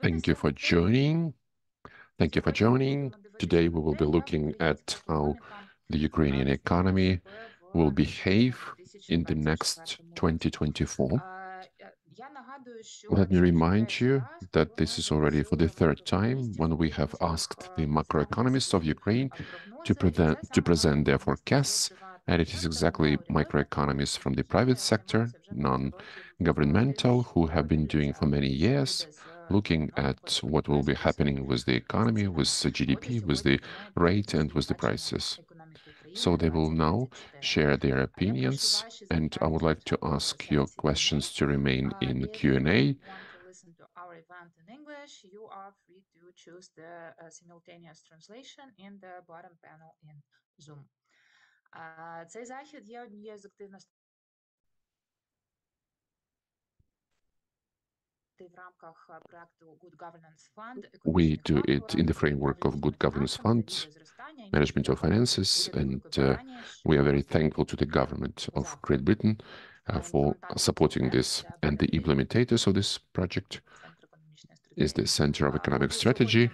Thank you for joining. Thank you for joining. Today we will be looking at how the Ukrainian economy will behave in the next 2024. Let me remind you that this is already for the third time when we have asked the macroeconomists of Ukraine to present their forecasts, and it is exactly microeconomists from the private sector, non-governmental, who have been doing for many years, looking at what will be happening with the economy, with the GDP, with the rate, and with the prices. So they will now share their opinions, and I would like to ask your questions to remain in Q&A. Want to listen to our event in English, you are free to choose the simultaneous translation in the bottom panel in Zoom. Цей захід є однією з активностей в рамках проекту Good Governance Fund. We do it in the framework of Good Governance Fund, Management of Finances, and we are very thankful to the government of Great Britain for supporting this. And the implementators of this project is the Center of Economic Strategy.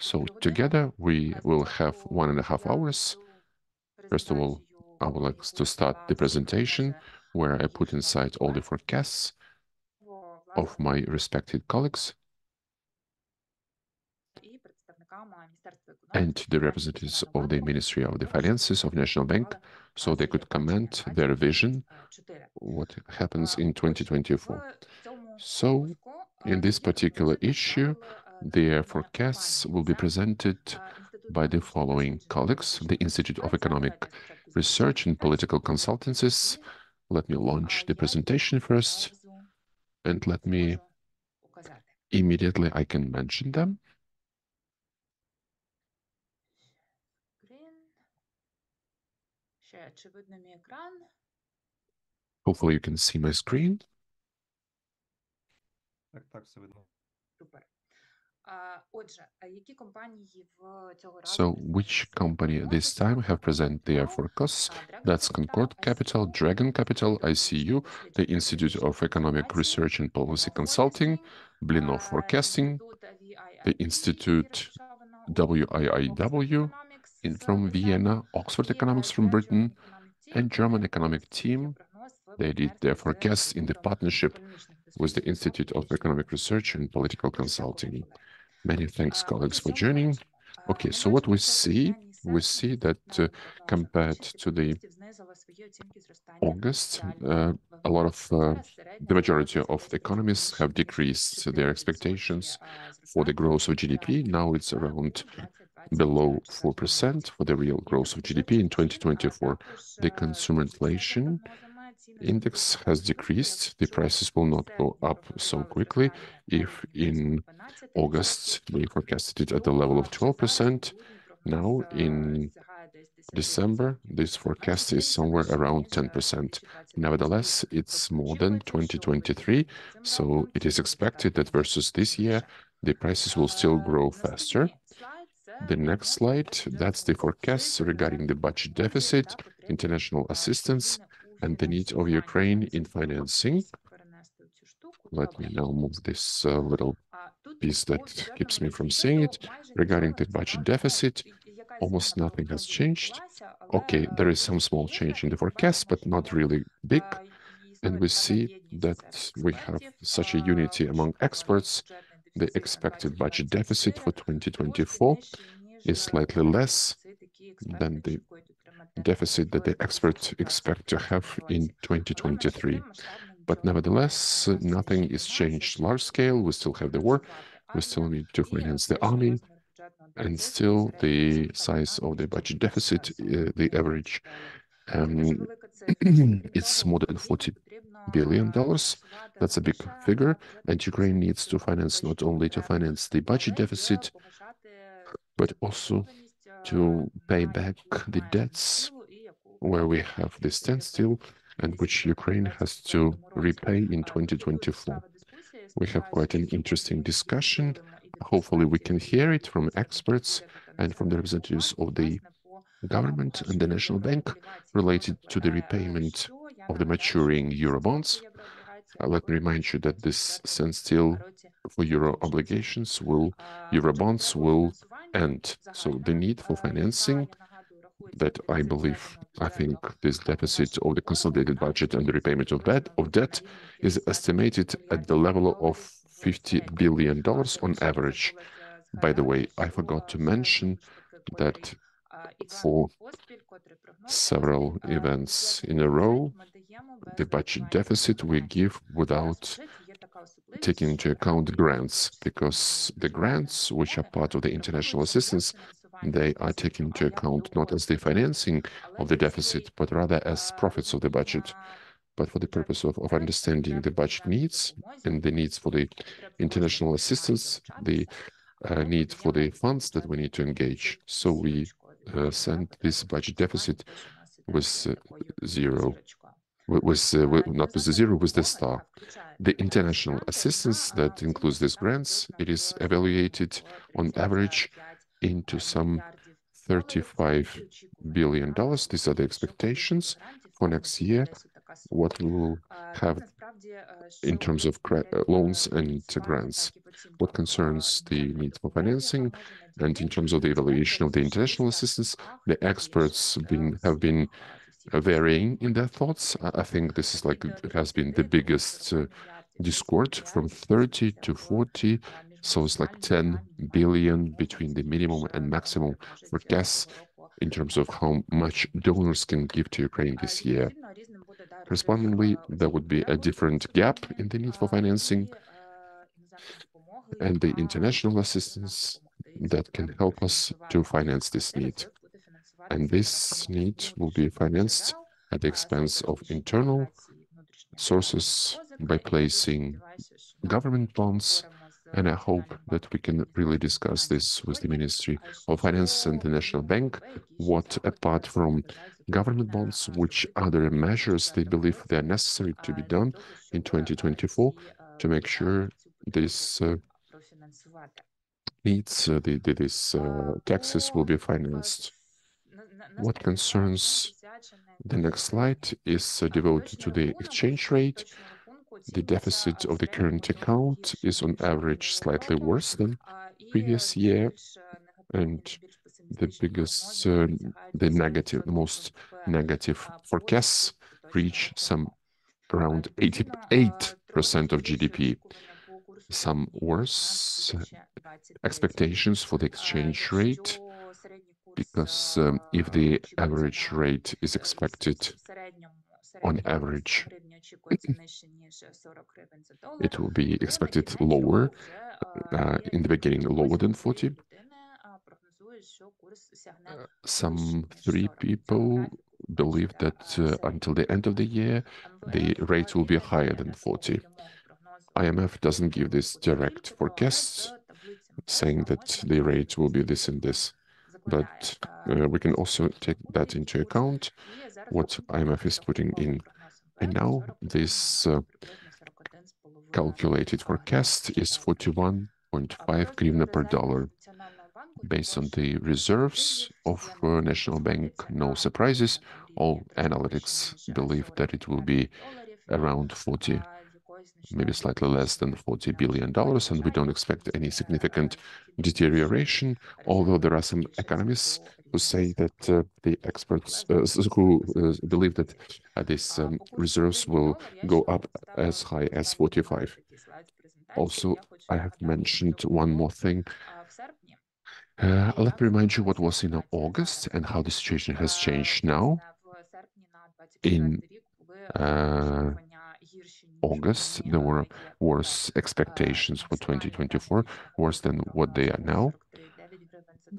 So together we will have 1.5 hours. First of all, I would like to start the presentation where I put inside all the forecasts of my respected colleagues and the representatives of the Ministry of the Finances of National Bank, so they could comment their vision, what happens in 2024. So, in this particular issue, their forecasts will be presented by the following colleagues: the Institute of Economic Research and Political Consultancies. Let me launch the presentation first, and let me immediately, I can mention them. Hopefully you can see my screen. So, which company this time have presented their forecasts? That's Concord Capital, Dragon Capital, ICU, the Institute of Economic Research and Policy Consulting, Blinov Forecasting, the Institute WIIW from Vienna, Oxford Economics from Britain, and German economic team. They did their forecasts in the partnership with the Institute of Economic Research and Political Consulting. Many thanks, colleagues, for joining. Okay, so what we see that compared to the August, a lot of the majority of the economists have decreased their expectations for the growth of GDP. Now it's around below 4% for the real growth of GDP in 2024. The consumer inflation index has decreased. The prices will not go up so quickly. If in August they forecasted it at the level of 12%, now in December this forecast is somewhere around 10%. Nevertheless, it's more than 2023, so it is expected that versus this year the prices will still grow faster. The next slide, that's the forecast regarding the budget deficit, international assistance, and the need of Ukraine in financing. Let me now move this little piece that keeps me from seeing it. Regarding the budget deficit, almost nothing has changed. Okay, there is some small change in the forecast, but not really big. And we see that we have such a unity among experts. The expected budget deficit for 2024 is slightly less than the deficit that the experts expect to have in 2023. But nevertheless, nothing is changed large scale. We still have the war. We still need to finance the army. And still the size of the budget deficit, the average, it's more than $40 billion. That's a big figure. And Ukraine needs to finance not only to finance the budget deficit, but also to pay back the debts where we have the standstill and which Ukraine has to repay in 2024. We have quite an interesting discussion. Hopefully we can hear it from experts and from the representatives of the government and the National Bank related to the repayment of the maturing Eurobonds. let me remind you that this standstill for euro obligations euro bonds will end. So the need for financing that I think this deficit of the consolidated budget and the repayment of debt is estimated at the level of $50 billion on average. By the way, I forgot to mention that for several events in a row, the budget deficit we give without taking into account grants, because the grants, which are part of the international assistance, they are taken into account not as the financing of the deficit, but rather as profits of the budget. But for the purpose of understanding the budget needs and the needs for the international assistance, the need for the funds that we need to engage. So we send this budget deficit with zero, not with the zero, with the star. The international assistance that includes these grants, it is evaluated on average into some $35 billion. These are the expectations for next year, what we will have in terms of loans and grants. What concerns the need for financing, and in terms of the evaluation of the international assistance, the experts have been varying in their thoughts. I think this is like it has been the biggest discord from 30 to 40. So it's like 10 billion between the minimum and maximum forecasts in terms of how much donors can give to Ukraine this year. Correspondingly, there would be a different gap in the need for financing and the international assistance that can help us to finance this need. And this need will be financed at the expense of internal sources by placing government bonds. And I hope that we can really discuss this with the Ministry of Finance and the National Bank, what apart from government bonds, which other measures they believe they are necessary to be done in 2024 to make sure this needs, these taxes will be financed. What concerns the next slide is devoted to the exchange rate. The deficit of the current account is on average slightly worse than previous year, and the biggest, the most negative forecasts reach some around 88% of GDP. Some worse expectations for the exchange rate, because if the average rate is expected on average, it will be expected lower, in the beginning lower than 40. Some 3 people believe that until the end of the year, the rate will be higher than 40. IMF doesn't give this direct forecasts, saying that the rate will be this and this. But we can also take that into account, what IMF is putting in. And now this calculated forecast is 41.5 hryvnia per dollar. Based on the reserves of National Bank, no surprises. All analytics believe that it will be around 40, maybe slightly less than $40 billion, and we don't expect any significant deterioration, although there are some economists who say that the experts who believe that these reserves will go up as high as 45. Also, I have mentioned one more thing. Let me remind you what was in August and how the situation has changed now. In August, there were worse expectations for 2024, worse than what they are now.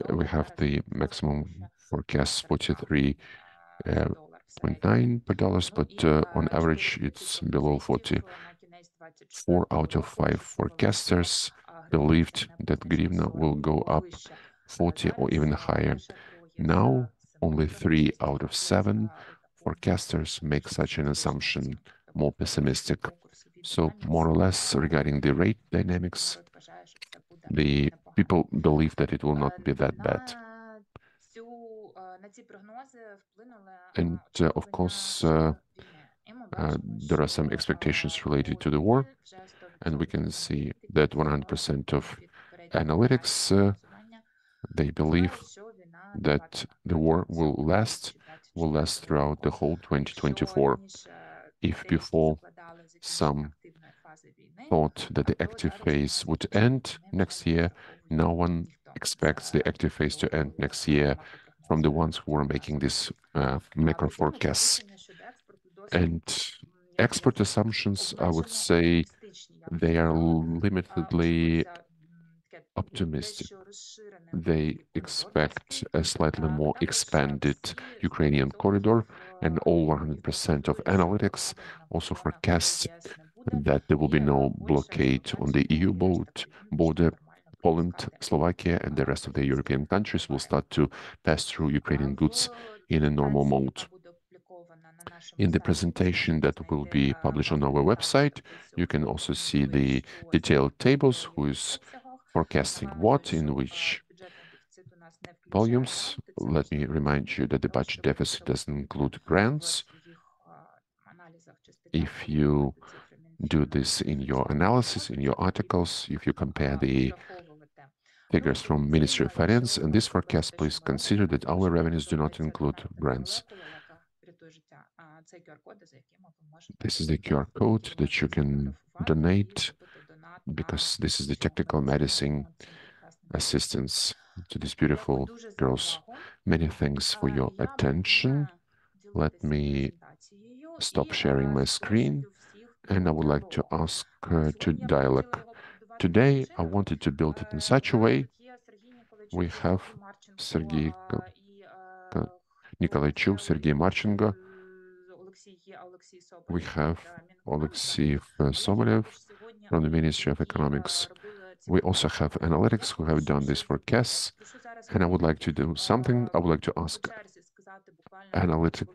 We have the maximum forecast 43.9 per dollars, but on average it's below 40. 4 out of 5 forecasters believed that hryvnia will go up 40 or even higher. Now, only 3 out of 7 forecasters make such an assumption, more pessimistic. So more or less regarding the rate dynamics, the people believe that it will not be that bad. And of course, There are some expectations related to the war, and we can see that 100% of analytics they believe that the war will last throughout the whole 2024. If before some thought that the active phase would end next year, no one expects the active phase to end next year from the ones who are making this macro forecasts. And expert assumptions, I would say, they are limitedly optimistic. They expect a slightly more expanded Ukrainian corridor, and all 100% of analytics also forecast that there will be no blockade on the EU border. Poland, Slovakia, and the rest of the European countries will start to pass through Ukrainian goods in a normal mode. In the presentation that will be published on our website, you can also see the detailed tables, who is forecasting what, in which volumes. Let me remind you that the budget deficit doesn't include grants. If you do this in your analysis, in your articles, if you compare the figures from Ministry of Finance and this forecast, please consider that our revenues do not include grants. This is the QR code that you can donate, because this is the technical medicine assistance to these beautiful girls. Many thanks for your attention. Let me stop sharing my screen, and I would like to ask to dialogue. Today, I wanted to build it in such a way. We have Sergei Nikolaichuk, Sergei Marchenko. We have Alexey Sobolev from the Ministry of Economics. We also have analytics who have done this forecasts, and I would like to do something. I would like to ask analytic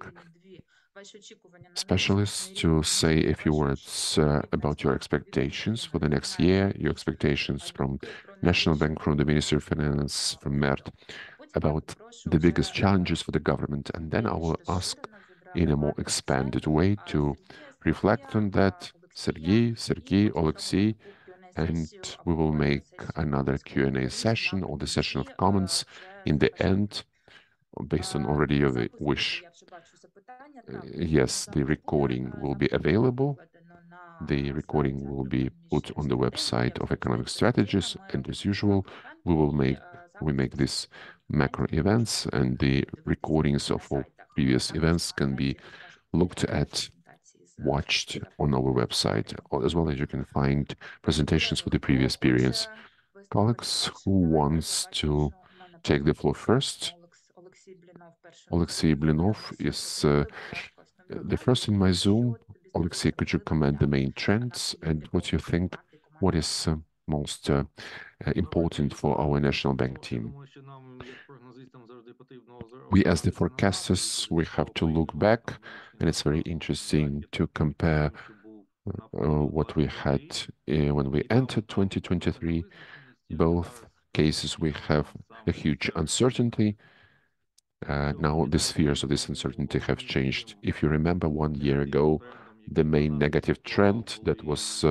specialists to say a few words about your expectations for the next year, your expectations from National Bank, from the Ministry of Finance, from MERT, about the biggest challenges for the government, and then I will ask in a more expanded way to reflect on that Sergei, Alexei, and we will make another Q&A session or the session of comments in the end, based on already your wish. Yes, the recording will be available. The recording will be put on the website of Economic Strategies, and as usual, we make these macro events, and the recordings of all previous events can be looked at, watched on our website, as well as you can find presentations for the previous periods. Colleagues, who wants to take the floor first? Alexey Blinov is the first in my Zoom. Alexey, could you comment the main trends and what you think, what is most important for our national bank team? We, as the forecasters, we have to look back, and it's very interesting to compare what we had when we entered 2023. Both cases, we have a huge uncertainty. Now the spheres of this uncertainty have changed. If you remember 1 year ago, the main negative trend that was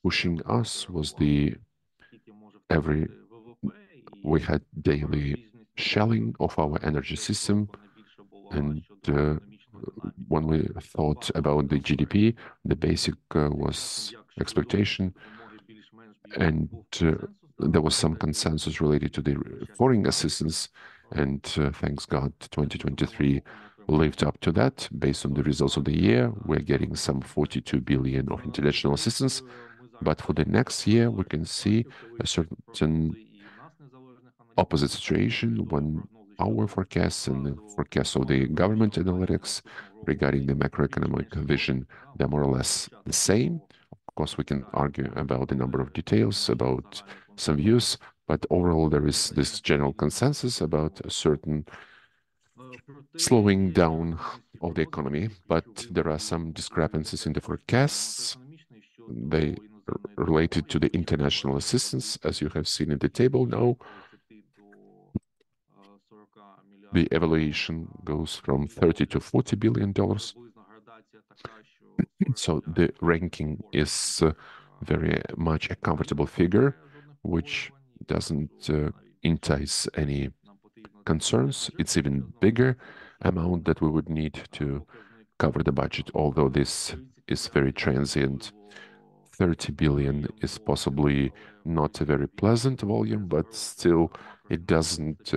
pushing us was we had daily shelling of our energy system, and when we thought about the GDP, the basic was expectation, and there was some consensus related to the foreign assistance, and thanks God, 2023 lived up to that. Based on the results of the year, we're getting some 42 billion of international assistance, but for the next year, we can see a certain opposite situation when our forecasts and the forecasts of the government analytics regarding the macroeconomic vision, they're more or less the same. Of course, we can argue about the number of details, about some views, but overall there is this general consensus about a certain slowing down of the economy, but there are some discrepancies in the forecasts. They related to the international assistance, as you have seen in the table now. The evaluation goes from $30 to $40 billion. So the ranking is very much a comfortable figure, which doesn't entice any concerns. It's even bigger amount that we would need to cover the budget, although this is very transient. 30 billion is possibly not a very pleasant volume, but still it doesn't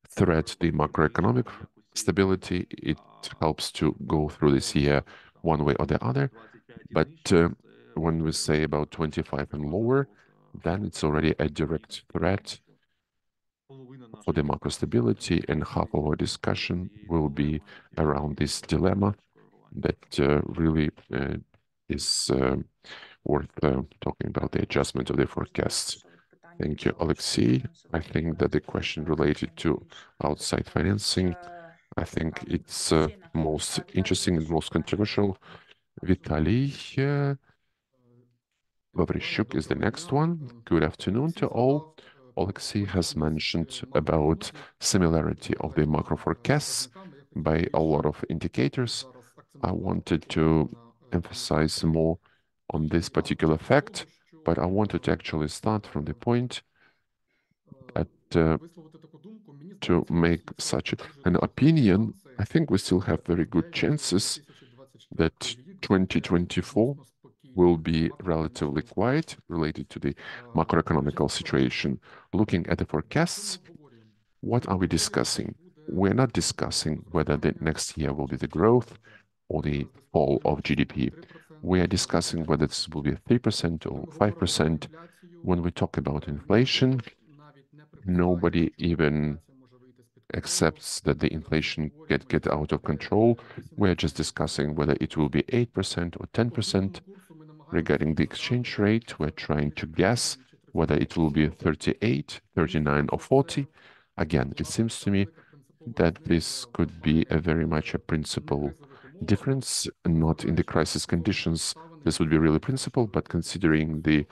threat the macroeconomic stability. It helps to go through this year one way or the other. But when we say about 25 and lower, then it's already a direct threat for the macro stability, and half of our discussion will be around this dilemma that really is worth talking about the adjustment of the forecasts. Thank you, Alexei. I think that the question related to outside financing, I think it's most interesting and most controversial. Vitaly Vavrishuk is the next one. Good afternoon to all. Alexei has mentioned about similarity of the macro forecasts by a lot of indicators. I wanted to emphasize more on this particular fact, but I wanted to actually start from the point that to make such an opinion, I think we still have very good chances that 2024 will be relatively quiet related to the macroeconomical situation. Looking at the forecasts, what are we discussing? We're not discussing whether the next year will be the growth or the fall of GDP. We are discussing whether this will be 3% or 5%. When we talk about inflation, nobody even accepts that the inflation get out of control. We're just discussing whether it will be 8% or 10%. Regarding the exchange rate, we're trying to guess whether it will be 38, 39, or 40. Again, it seems to me that this could be a very much a principal difference, not in the crisis conditions. This would be really principal, but considering the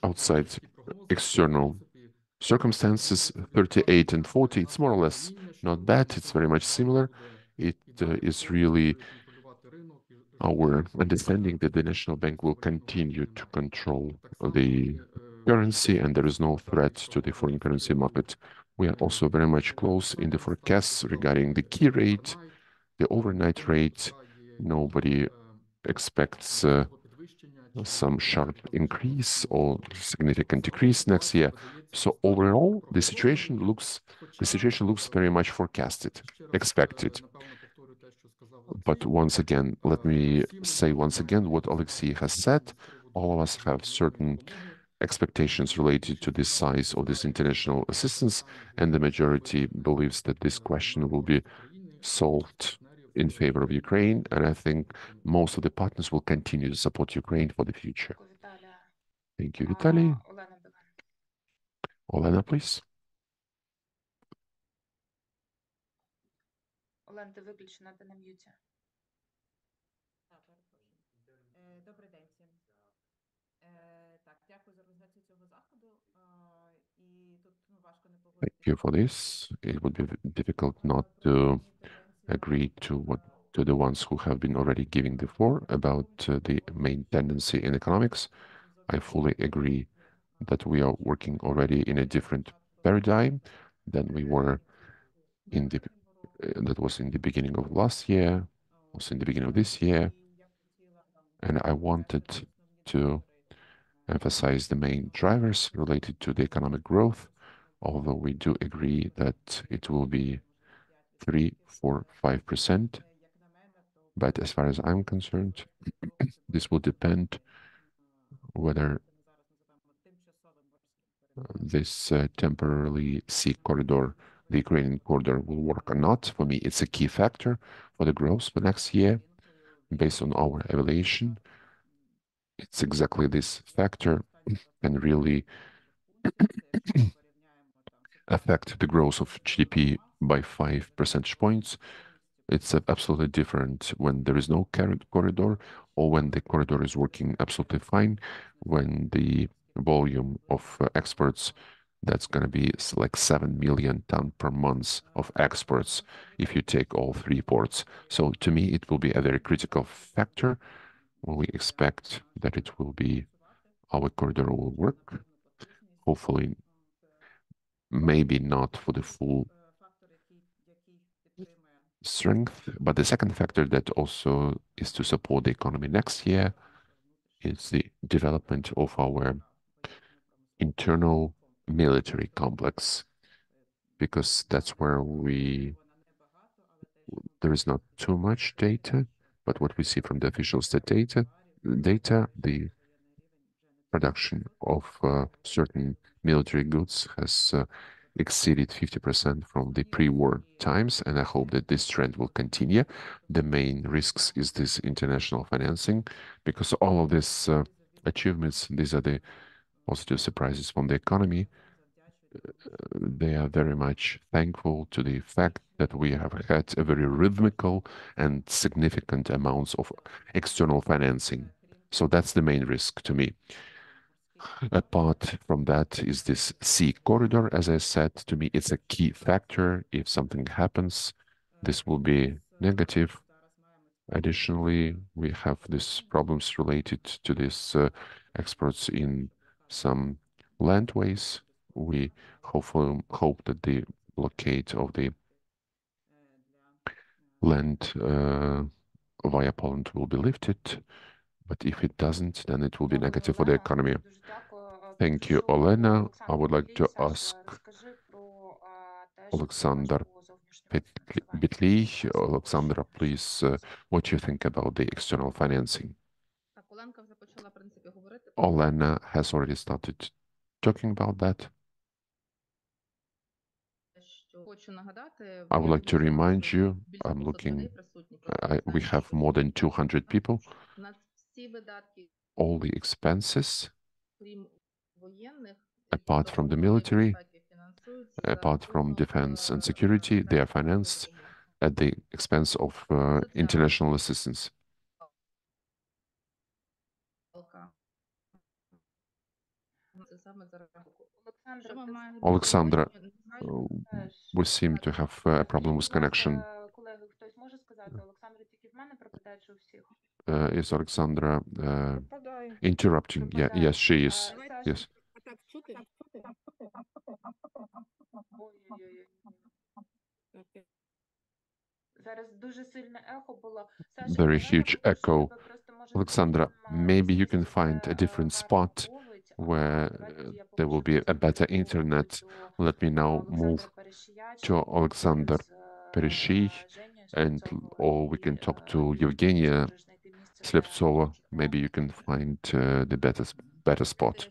outside external circumstances, 38 and 40, it's more or less not bad. It's very much similar. It is really our understanding that the National Bank will continue to control the currency and there is no threat to the foreign currency market. We are also very much close in the forecasts regarding the key rate, the overnight rate. Nobody expects some sharp increase or significant decrease next year. So overall, the situation looks very much forecasted, expected. But once again, let me say once again what Alexei has said. All of us have certain expectations related to the size of this international assistance, and the majority believes that this question will be solved in favor of Ukraine. And I think most of the partners will continue to support Ukraine for the future. Thank you, Vitaly. Olena, please. Олен, ти виключена, ти на м'юті. Так, перепрошую. Добрий день всім. Так, дякую за організацію цього заходу. І тут важко не Thank погодитися. you for this. It would be difficult not to agree to the ones who have been already giving the floor about the main tendency in economics. I fully agree that we are working already in a different paradigm than we were in the that was in the beginning of last year, also in the beginning of this year. And I wanted to emphasize the main drivers related to the economic growth, although we do agree that it will be 3, 4, 5%. But as far as I'm concerned, this will depend whether this temporarily sea corridor, the Ukrainian corridor, will work or not. For me, it's a key factor for the growth for next year. Based on our evaluation, it's exactly this factor can really affect the growth of GDP by 5 percentage points. It's absolutely different when there is no corridor or when the corridor is working absolutely fine, when the volume of exports That's going to be like 7 million tons per month of exports if you take all three ports. So to me, it will be a very critical factor when we expect that it will be our corridor will work. Hopefully, maybe not for the full strength, but the second factor that also is to support the economy next year is the development of our internal military complex, because that's where there is not too much data, but what we see from the official state data, the production of certain military goods has exceeded 50% from the pre-war times, and I hope that this trend will continue. The main risks is this international financing, because all of these achievements, these are the positive surprises from the economy. They are very much thankful to the fact that we have had a very rhythmical and significant amounts of external financing. So that's the main risk to me. Apart from that is this sea corridor. As I said, to me, it's a key factor. If something happens, this will be negative. Additionally, we have these problems related to these exports in some landways. We hope that the blockade of the land via Poland will be lifted. But if it doesn't, then it will be Добре, negative for the Олена, economy. дуже дякую. Thank you, Попрошу Olena. I Олександра would like to Петлій. ask Розкажи про те, що ти думаєш Alexander по зовнішньому фінансуванню в Bitly. цей час. Alexandra, please, what do you think about the external financing? Так, Оленка вже почала, в принципі, говорити. Olena has already started talking about that. Хочу нагадати, I would like to remind you, більше I'm 200 looking, людей присутні. we have more than 200 people. На всі видатки, All the expenses, крім воєнних, apart from the military, apart from defense and security, they are financed at the expense of international assistance. Alexandra, we seem to have a problem with connection. Колеги, хтось може сказати, Олександра тільки в мене пропадає, чи у всіх? Is Alexandra interrupting? Yeah, yes, she is. Yes. Ой-ой-ой. Зараз дуже сильне ехо було. Саша, Very huge echo. Alexandra, maybe you can find a different spot where there will be a better internet. Let me now move to Alexander Pereshy, or we can talk to Evgenia Sleptsova. Maybe you can find the better spot.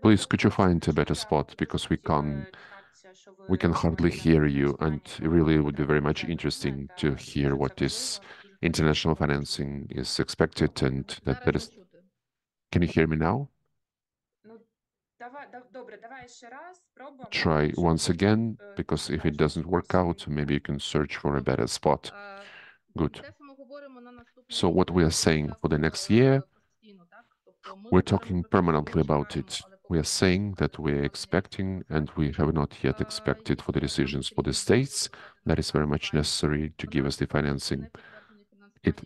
Please, could you find a better spot, because we can hardly hear you, and really it would be very much interesting to hear what this international financing is expected, and that is. Can you hear me now? Try once again, because if it doesn't work out, maybe you can search for a better spot. Good. So what we are saying for the next year, we're talking permanently about it. We are saying that we're expecting, and we have not yet expected for the decisions for the states. That is very much necessary to give us the financing.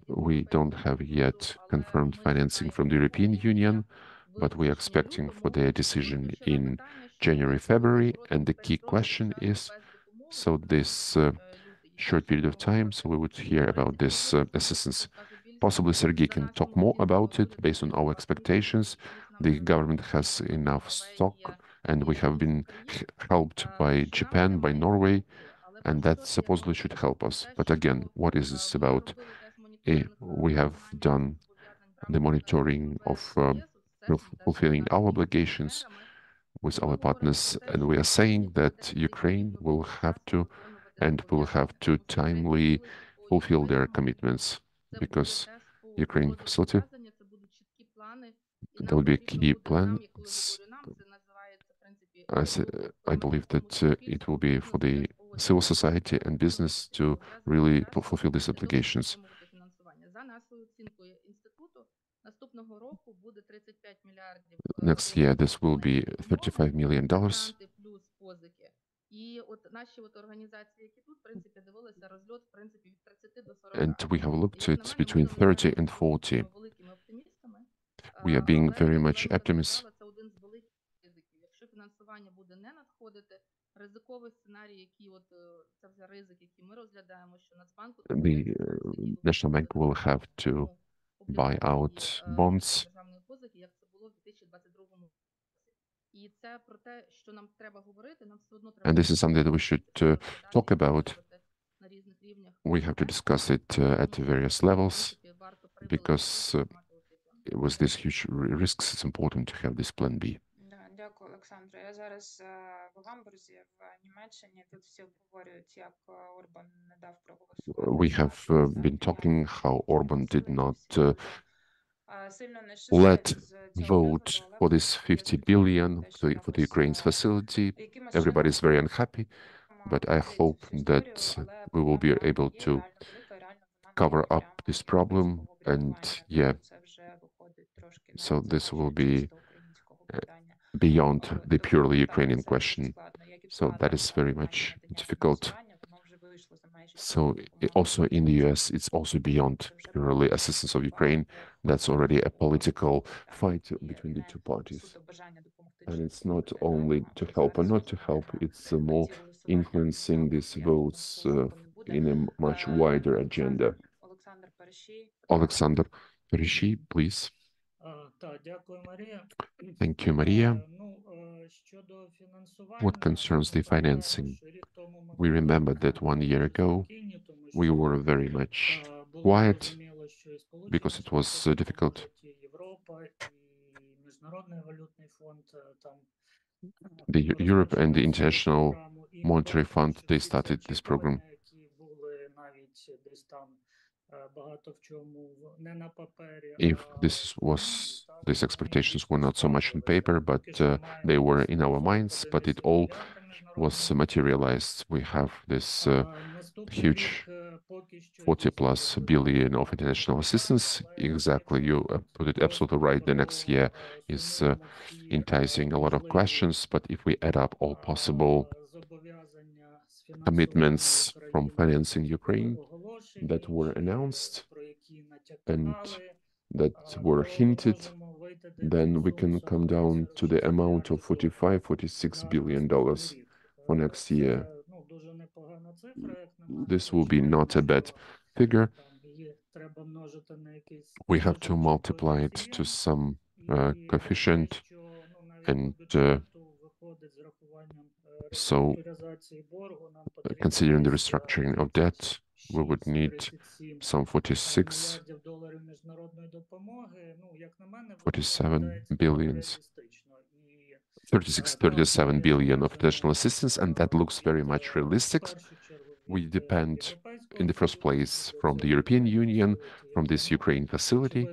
We don't have yet confirmed financing from the European Union, but we are expecting for their decision in January, February. And the key question is, so this short period of time, so we would hear about this assistance. Possibly Sergei can talk more about it based on our expectations. The government has enough stock, and we have been helped by Japan, by Norway, and that supposedly should help us. But again, what is this about? We have done the monitoring of fulfilling our obligations with our partners, and we are saying that Ukraine will have to timely fulfill their commitments, because Ukraine facility, there will be key plans. I believe that it will be for the civil society and business to really fulfill these obligations. Next year, this will be $35 million. And we have looked at between 30 and 40. We are being very much optimistic. The National Bank will have to buy out bonds. And this is something that we should talk about. We have to discuss it at various levels because with these huge risks, it's important to have this plan B. Дякую, Олександре. Я зараз в Гамбурзі, в Німеччині. Тут всі обговорюють, як Орбан не дав проголосувати. We have been talking how Orban did not let vote for this 50 billion for the Ukraine's facility. Everybody is very unhappy, but I hope that we will be able to cover up this problem, and so this will be beyond the purely Ukrainian question. So that is very much difficult. So also in the US, it's also beyond purely assistance of Ukraine. That's already a political fight between the two parties. And it's not only to help or not to help, it's more influencing these votes in a much wider agenda. Alexander Перешій, please. Thank you, Maria. What concerns the financing, we remember that 1 year ago, we were very much quiet because it was difficult. The Europe and the International Monetary Fund, they started this program. If these expectations were not so much on paper, but they were in our minds, but it all was materialized. We have this huge 40+ billion of international assistance. Exactly, you put it absolutely right. The next year is enticing a lot of questions, but if we add up all possible commitments from financing Ukraine that were announced and that were hinted, then we can come down to the amount of $45-46 billion for next year. This will be not a bad figure. We have to multiply it to some coefficient, and so considering the restructuring of debt, we would need some 47 billions, 37 billion of international assistance, and that looks very much realistic. We depend, in the first place, from the European Union, from this Ukraine facility,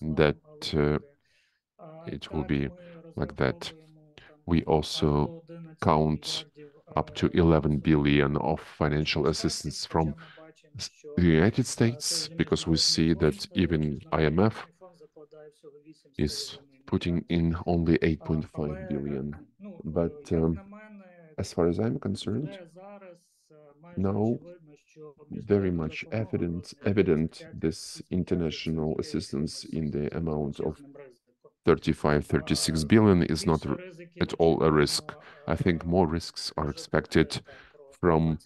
that it will be like that. We also count up to 11 billion of financial assistance from the United States, because we see that even IMF is putting in only 8.5 billion. But as far as I'm concerned, now very much evident this international assistance in the amount of 35-36 billion is not at all a risk. I think more risks are expected from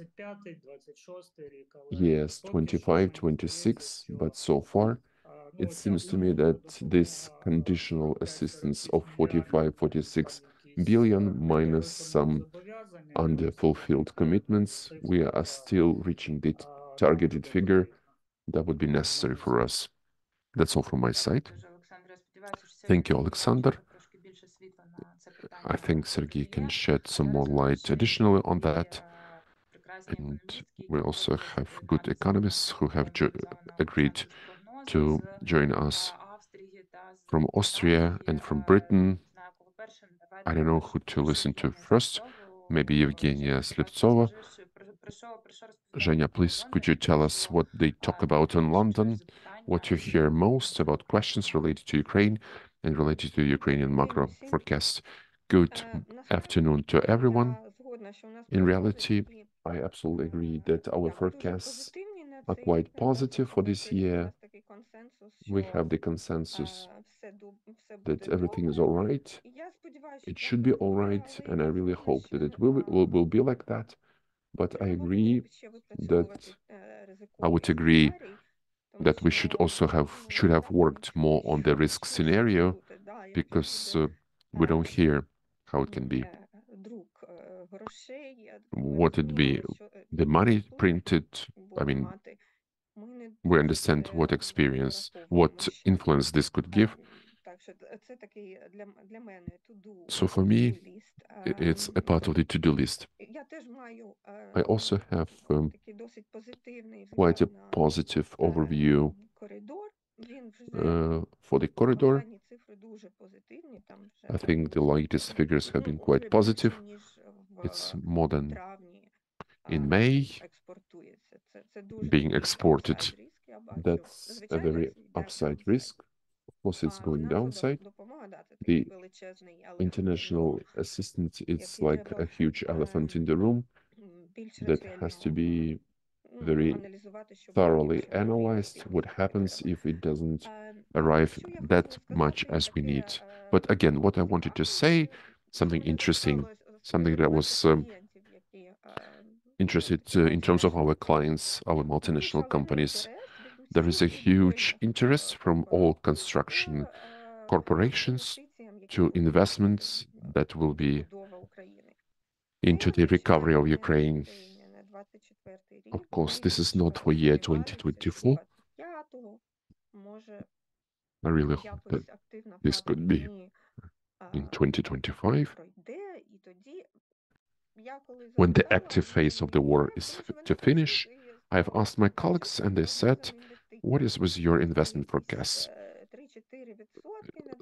years 25-26, but so far it seems to me that this conditional assistance of 45-46 billion minus some under-fulfilled commitments, we are still reaching the targeted figure that would be necessary for us. That's all from my side. Thank you, Alexander. I think Sergey can shed some more light additionally on that. And we also have good economists who have agreed to join us from Austria and from Britain. I don't know who to listen to first. Maybe Evgenia Sliptsova. Zhenya, please, could you tell us what they talk about in London? what you hear most about questions related to Ukraine and related to Ukrainian macro forecast. Good afternoon to everyone. In reality, I absolutely agree that our forecasts are quite positive for this year. We have the consensus that everything is all right. It should be all right, and I really hope that it will be like that. But I agree that I would agree that we should have worked more on the risk scenario because we don't hear how it can be. What it be? The money printed, I mean, we understand what experience, what influence this could give. So for me, it's a part of the to-do list. I also have quite a positive overview for the corridor. I think the latest figures have been quite positive. It's more than in May being exported. That's a very upside risk. Of course, it's going downside. The international assistance, it's like a huge elephant in the room that has to be very thoroughly analyzed. What happens if it doesn't arrive that much as we need? But again, what I wanted to say, something interesting, something that was interested in terms of our clients, our multinational companies. There is a huge interest from all construction corporations to investments that will be into the recovery of Ukraine. Of course, this is not for year 2024. I really hope that this could be in 2025. When the active phase of the war is to finish, I've asked my colleagues and they said, what is with your investment forecast?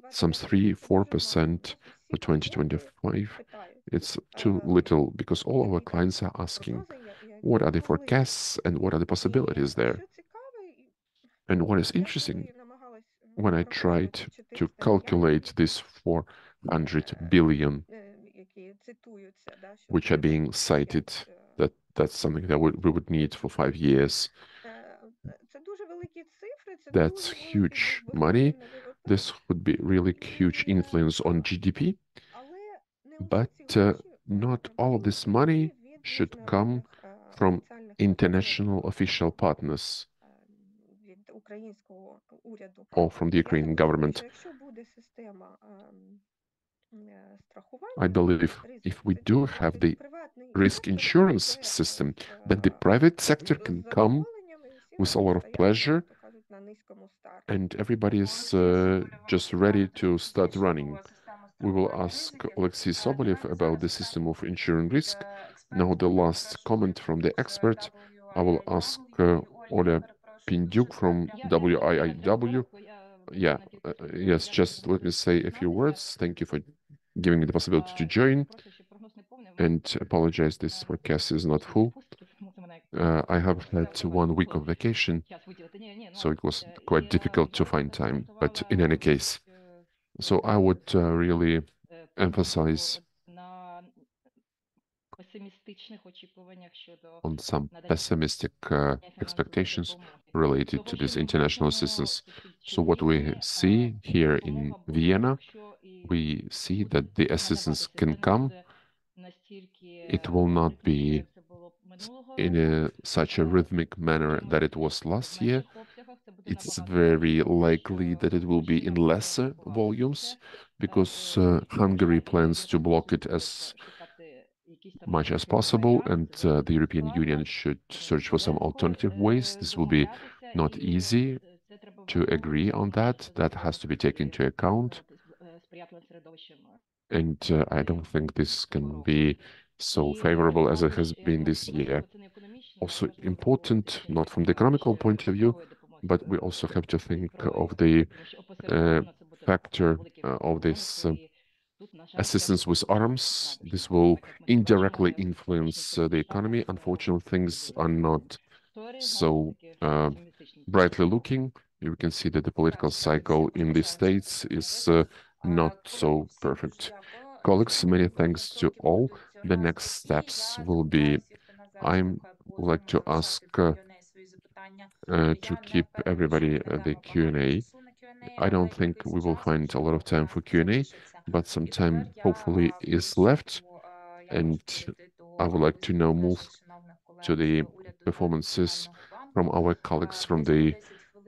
Some 3-4% for 2025. It's too little because all our clients are asking, what are the forecasts and what are the possibilities there? And what is interesting, when I tried to calculate this 400 billion, which are being cited, that's something that we would need for 5 years. That's huge money. This would be really huge influence on GDP. But not all this money should come from international official partners or from the Ukrainian government. I believe if we do have the risk insurance system, then the private sector can come with a lot of pleasure and everybody is just ready to start running. We will ask Alexei Sobolev about the system of insuring risk. Now the last comment from the expert. I will ask Oля Pindyuk from WIIW. Yeah, yes, just let me say a few words. Thank you for giving me the possibility to join. And apologize, this forecast is not full. I have had 1 week of vacation, so it was quite difficult to find time. But in any case, so I would really emphasize on some pessimistic expectations related to this international assistance. So what we see here in Vienna, we see that the assistance can come. It will not be in such a rhythmic manner that it was last year. It's very likely that it will be in lesser volumes because Hungary plans to block it as much as possible, and the European Union should search for some alternative ways. This will be not easy to agree on that. That has to be taken into account. And I don't think this can be so favorable as it has been this year. Also important, not from the economical point of view, but we also have to think of the factor of this assistance with arms. This will indirectly influence the economy. Unfortunately, things are not so brightly looking. you can see that the political cycle in the states is not so perfect. Colleagues, many thanks to all. The next steps will be, I would like to ask to keep everybody the Q&A. I don't think we will find a lot of time for Q&A, but some time hopefully is left. And I would like to now move to the performances from our colleagues from the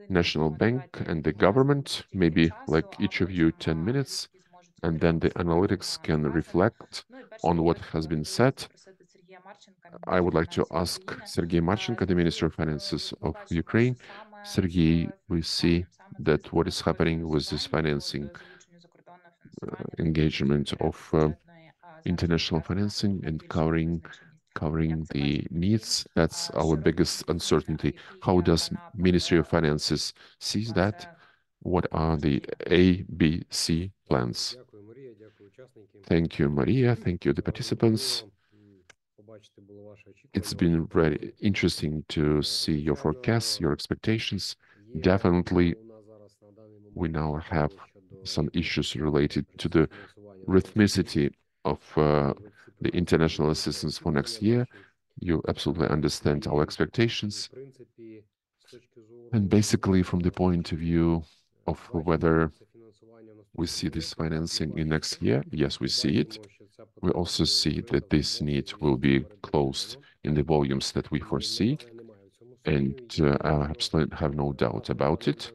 National Bank and the government, maybe like each of you 10 minutes, and then the analytics can reflect on what has been said. I would like to ask Sergei Marchenko, the Minister of Finances of Ukraine. Sergei, we see that what is happening with this financing engagement of international financing and covering the needs. That's our biggest uncertainty. How does Ministry of Finances sees that? What are the A, B, C plans? Thank you, Maria. Thank you, the participants. It's been very interesting to see your forecasts, your expectations. Definitely, we now have some issues related to the rhythmicity of the international assistance for next year. You absolutely understand our expectations. And basically, from the point of view of whether we see this financing in next year, yes, we see it. We also see that this need will be closed in the volumes that we foresee, and I absolutely have no doubt about it.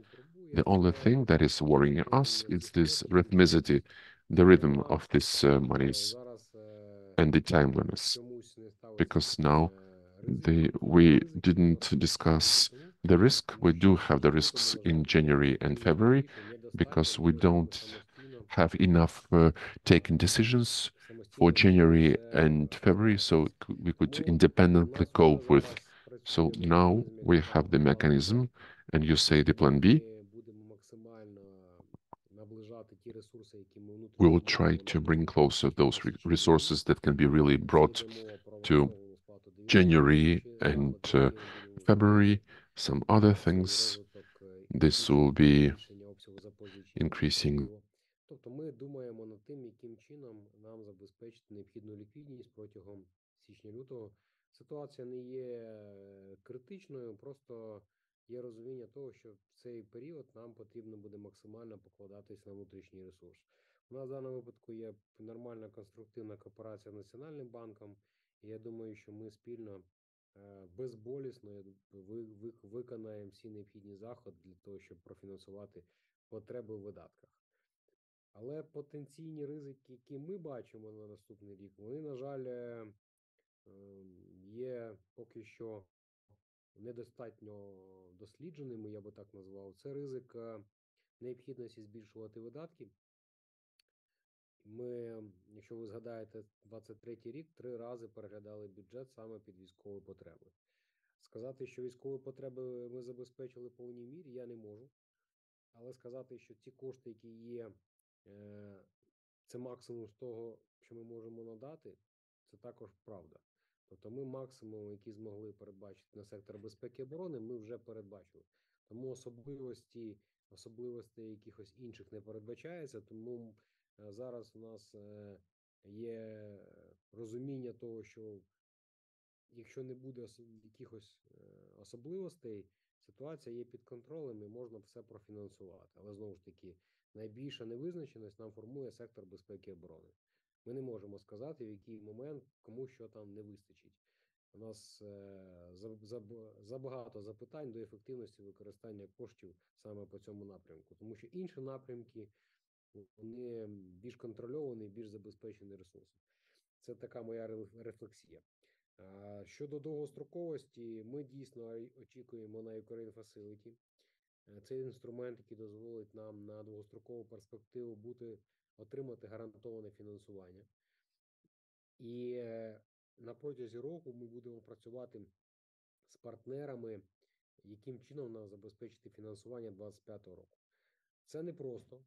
The only thing that is worrying us is this rhythmicity, the rhythm of this monies and the timeliness, because now we didn't discuss the risk. We do have the risks in January and February because we don't have enough taken decisions for January and February, so we could independently cope with. So now we have the mechanism, and you say the plan B. We will try to bring closer those resources that can be really brought to January and February, some other things. This will be increasing. Тобто ми думаємо над тим, яким чином нам забезпечити необхідну ліквідність протягом січня-лютого. Ситуація не є критичною, просто є розуміння того, що в цей період нам потрібно буде максимально покладатись на внутрішній ресурс. У нас в даному випадку є нормальна конструктивна кооперація з Національним банком, і я думаю, що ми спільно безболісно виконаємо всі необхідні заходи для того, щоб профінансувати потреби в видатках. Але потенційні ризики, які ми бачимо на наступний рік, вони, на жаль, є поки що недостатньо дослідженими, я би так назвав. Це ризик необхідності збільшувати видатки. Ми, якщо ви згадаєте, 23-й рік 3 рази переглядали бюджет саме під військові потреби. Сказати, що військові потреби ми забезпечили в повній мірі, я не можу. Але сказати, що ті кошти, які є, це максимум з того, що ми можемо надати, це також правда. Тобто ми максимум, який змогли передбачити на сектор безпеки і оборони, ми вже передбачили. Тому особливостей якихось інших не передбачається, тому зараз у нас є розуміння того, що якщо не буде якихось особливостей, ситуація є під контролем і можна все профінансувати. Але, знову ж таки, найбільша невизначеність нам формує сектор безпеки і оборони. Ми не можемо сказати, в який момент кому що там не вистачить. У нас забагато запитань до ефективності використання коштів саме по цьому напрямку. Тому що інші напрямки, вони більш контрольовані, більш забезпечені ресурсом. Це така моя рефлексія. Щодо довгостроковості, ми дійсно очікуємо на Ukraine Facility. Це інструмент, який дозволить нам на довгострокову перспективу отримати гарантоване фінансування. І на протязі року ми будемо працювати з партнерами, яким чином нам забезпечити фінансування 2025 року. Це непросто,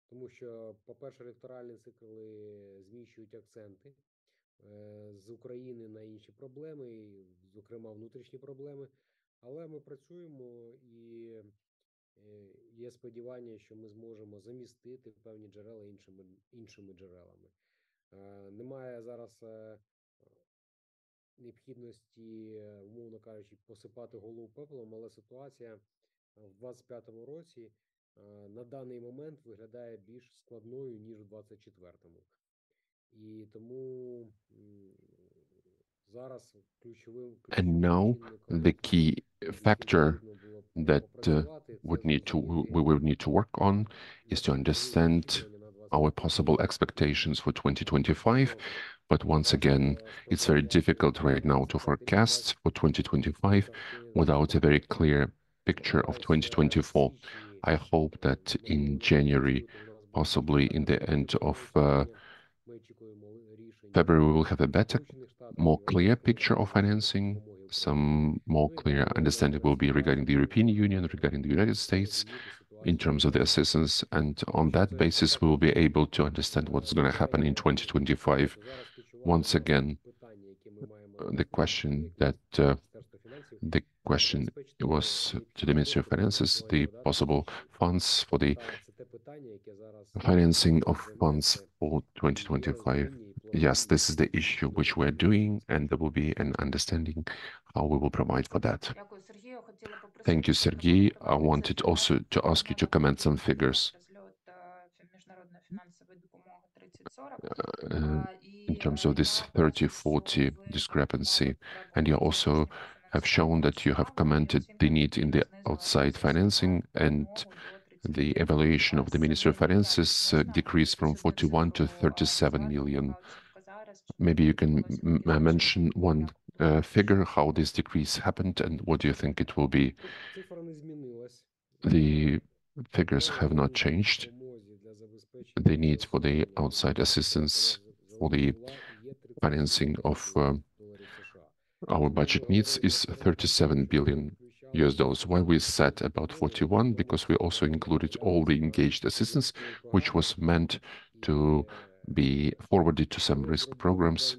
тому що, по-перше, електоральні цикли зміщують акценти з України на інші проблеми, зокрема внутрішні проблеми. Але ми працюємо і Є сподівання, що ми зможемо замістити певні джерела іншими джерелами. Немає зараз необхідності, умовно кажучи, посипати голову пеплом, але ситуація в 2025 році на даний момент виглядає більш складною, ніж в 2024. І тому зараз ключовим And now the key factor that we will need to work on is to understand our possible expectations for 2025. But once again, it's very difficult right now to forecast for 2025 without a very clear picture of 2024. I hope that in January, possibly in the end of February, we will have a better, more clear picture of financing. Some more clear understanding will be regarding the European Union, regarding the United States, in terms of the assistance. And on that basis, we will be able to understand what's going to happen in 2025. Once again, the question was to the Ministry of Finances, the possible funds for the financing of funds for 2025. Yes, this is the issue which we're doing, and there will be an understanding how we will provide for that. Thank you, Sergey. I wanted also to ask you to comment some figures in terms of this 30-40 discrepancy. And you also have shown that you have commented the need in the outside financing, and the evaluation of the Ministry of Finances decreased from 41 to 37 million. Maybe you can mention one figure, how this decrease happened, and what do you think it will be? The figures have not changed. The need for the outside assistance for the financing of our budget needs is $37 billion. Why we set about 41? Because we also included all the engaged assistance, which was meant to be forwarded to some risk programs.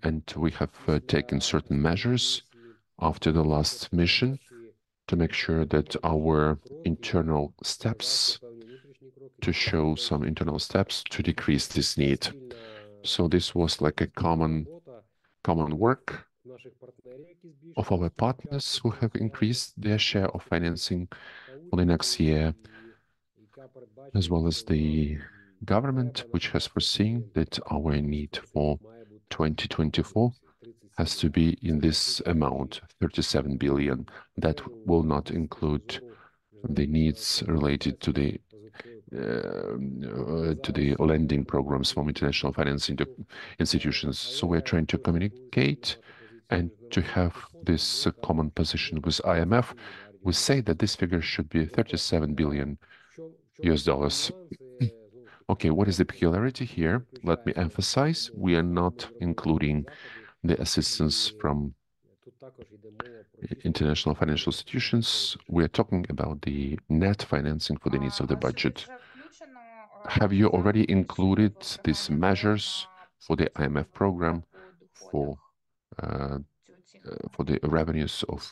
And we have taken certain measures after the last mission to make sure that our internal steps, to show some internal steps to decrease this need. So this was like a common work of our partners who have increased their share of financing for the next year, as well as the government, which has foreseen that our need for 2024 has to be in this amount, 37 billion. That will not include the needs related to the lending programs from international financing institutions. So we're trying to communicate and to have this common position with IMF. We say that this figure should be $37 billion. Okay, what is the peculiarity here? Let me emphasize, we are not including the assistance from international financial institutions. We are talking about the net financing for the needs of the budget. Have you already included these measures for the IMF program for the revenues of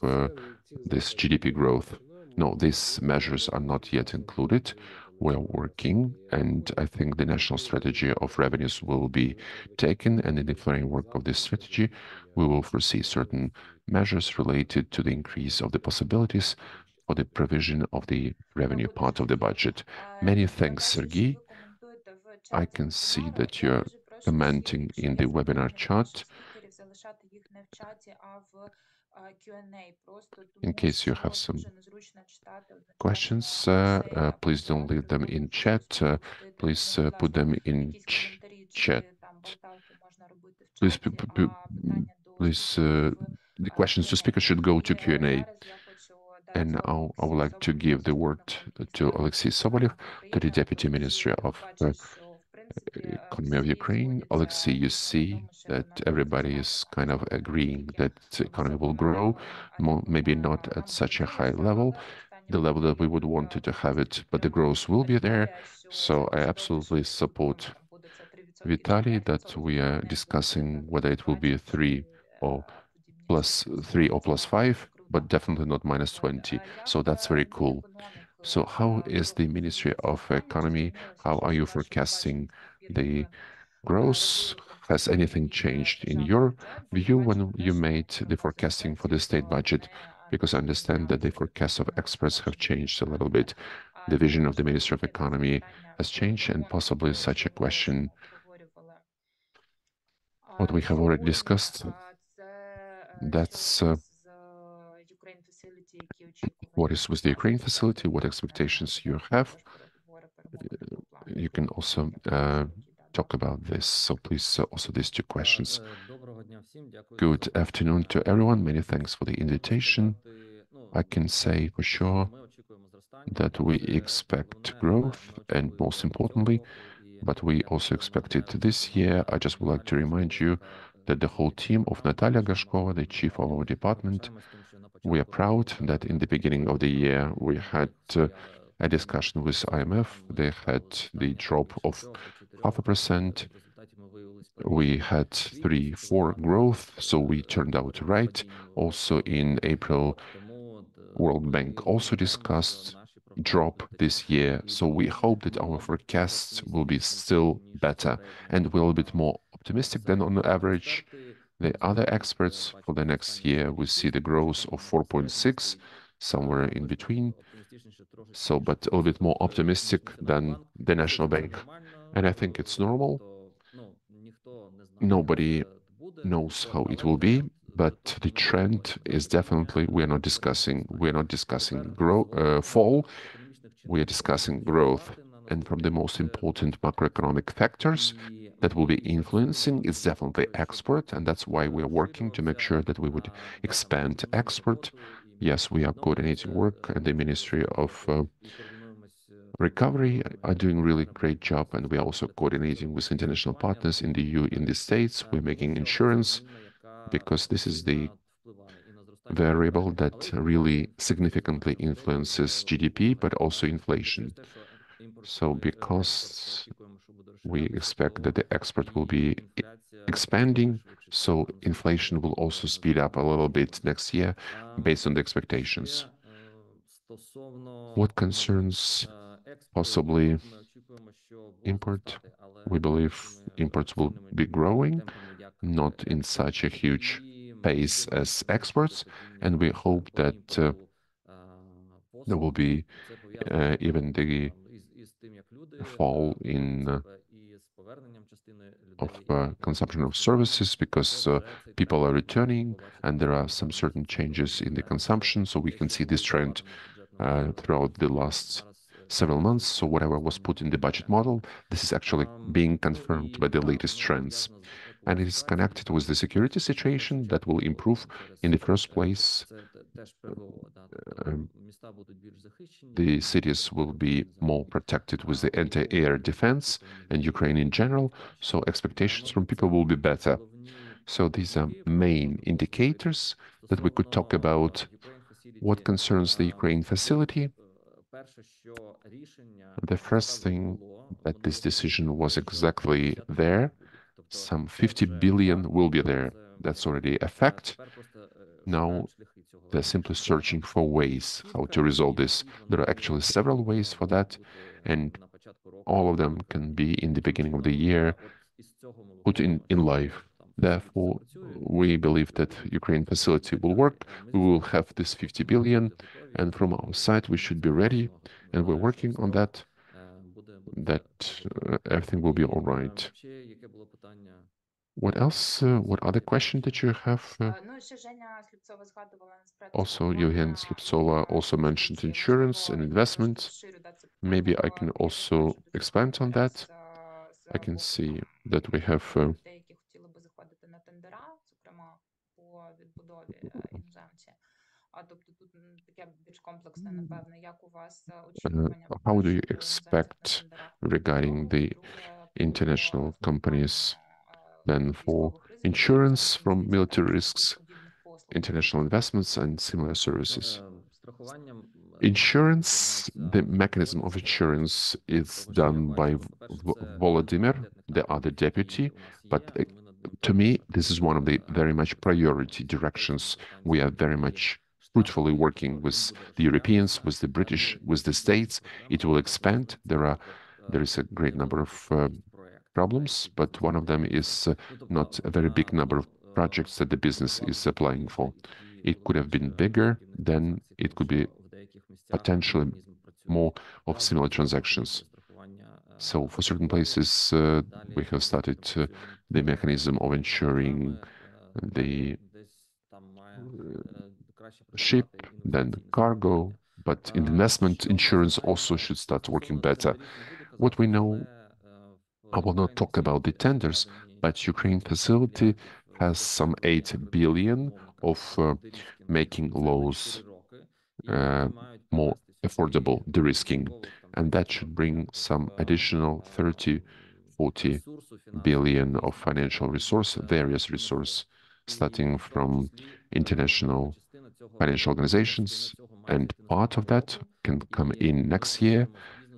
this GDP growth? No, these measures are not yet included. We're working, and I think the national strategy of revenues will be taken, and in the framework of this strategy, we will foresee certain measures related to the increase of the possibilities for the provision of the revenue part of the budget. Many thanks, Sergey. I can see that you're commenting in the webinar chat. In case you have some questions, please don't leave them in chat. Please put them in chat. Please, the questions to speakers should go to Q&A. And now I would like to give the word to Alexei Sobolev, to the Deputy Minister of Economy of Ukraine. Alexei, you see that everybody is kind of agreeing that the economy will grow, maybe not at such a high level, the level that we would want it to have it, but the growth will be there. So I absolutely support Vitaly that we are discussing whether it will be a 3 or plus 5, but definitely not minus 20. So that's very cool. So how is the Ministry of Economy? How are you forecasting the growth? Has anything changed in your view when you made the forecasting for the state budget? Because I understand that the forecasts of experts have changed a little bit. The vision of the Ministry of Economy has changed, and possibly such a question, what we have already discussed, that's what is with the Ukraine facility, what expectations you have. You can also talk about this. So please, also these two questions. Good afternoon to everyone. Many thanks for the invitation. I can say for sure that we expect growth, and most importantly, but we also expect it this year. I just would like to remind you that the whole team of Natalia Gashkova, the chief of our department, we are proud that in the beginning of the year we had a discussion with IMF. They had the drop of 0.5%. We had 3-4 growth, so we turned out right. Also in April, World Bank also discussed drop this year. So we hope that our forecasts will be still better and we're a little bit more optimistic than on average. The other experts for the next year, we see the growth of 4.6, somewhere in between. So, but a little bit more optimistic than the National Bank. And I think it's normal. Nobody knows how it will be, but the trend is definitely we're not discussing fall, we are discussing growth. And from the most important macroeconomic factors that will be influencing is definitely export, and that's why we are working to make sure that we would expand export. Yes, we are coordinating work, and the Ministry of Recovery are doing really great job, and we are also coordinating with international partners in the EU, in the States. We're making insurance because this is the variable that really significantly influences GDP, but also inflation. So because we expect that the export will be expanding, so inflation will also speed up a little bit next year based on the expectations. What concerns possibly import, we believe imports will be growing, not in such a huge pace as exports, and we hope that there will be even the fall in consumption of services because people are returning and there are some certain changes in the consumption. So we can see this trend throughout the last several months. So whatever was put in the budget model, this is actually being confirmed by the latest trends. And it is connected with the security situation that will improve. In the first place, the cities will be more protected with the anti-air defense and Ukraine in general, so expectations from people will be better. So these are main indicators that we could talk about. What concerns the Ukraine facility, the first thing that this decision was exactly there, some 50 billion will be there. That's already a fact. Now they're simply searching for ways how to resolve this. There are actually several ways for that, and all of them can be in the beginning of the year put in life. Therefore, we believe that Ukraine facility will work. We will have this 50 billion, and from our side, we should be ready, and we're working on that, everything will be all right. What else? What other question that you have? Also, Evgenia Slipsova also mentioned insurance and investment. Maybe I can also expand on that. I can see that we have how do you expect regarding the international companies then for insurance from military risks, international investments, and similar services? Insurance, the mechanism of insurance is done by Volodymyr, the other deputy, but to me, this is one of the very much priority directions. We are very much fruitfully working with the Europeans, with the British, with the States. It will expand. There is a great number of problems, but one of them is not a very big number of projects that the business is applying for. It could have been bigger, then it could be potentially more of similar transactions. So for certain places, we have started the mechanism of ensuring the ship, then cargo, but investment insurance also should start working better. What we know, I will not talk about the tenders, but Ukraine facility has some 8 billion of making laws more affordable, de-risking, and that should bring some additional 30, 40 billion of financial resource, various resource, starting from international financial organizations, and part of that can come in next year.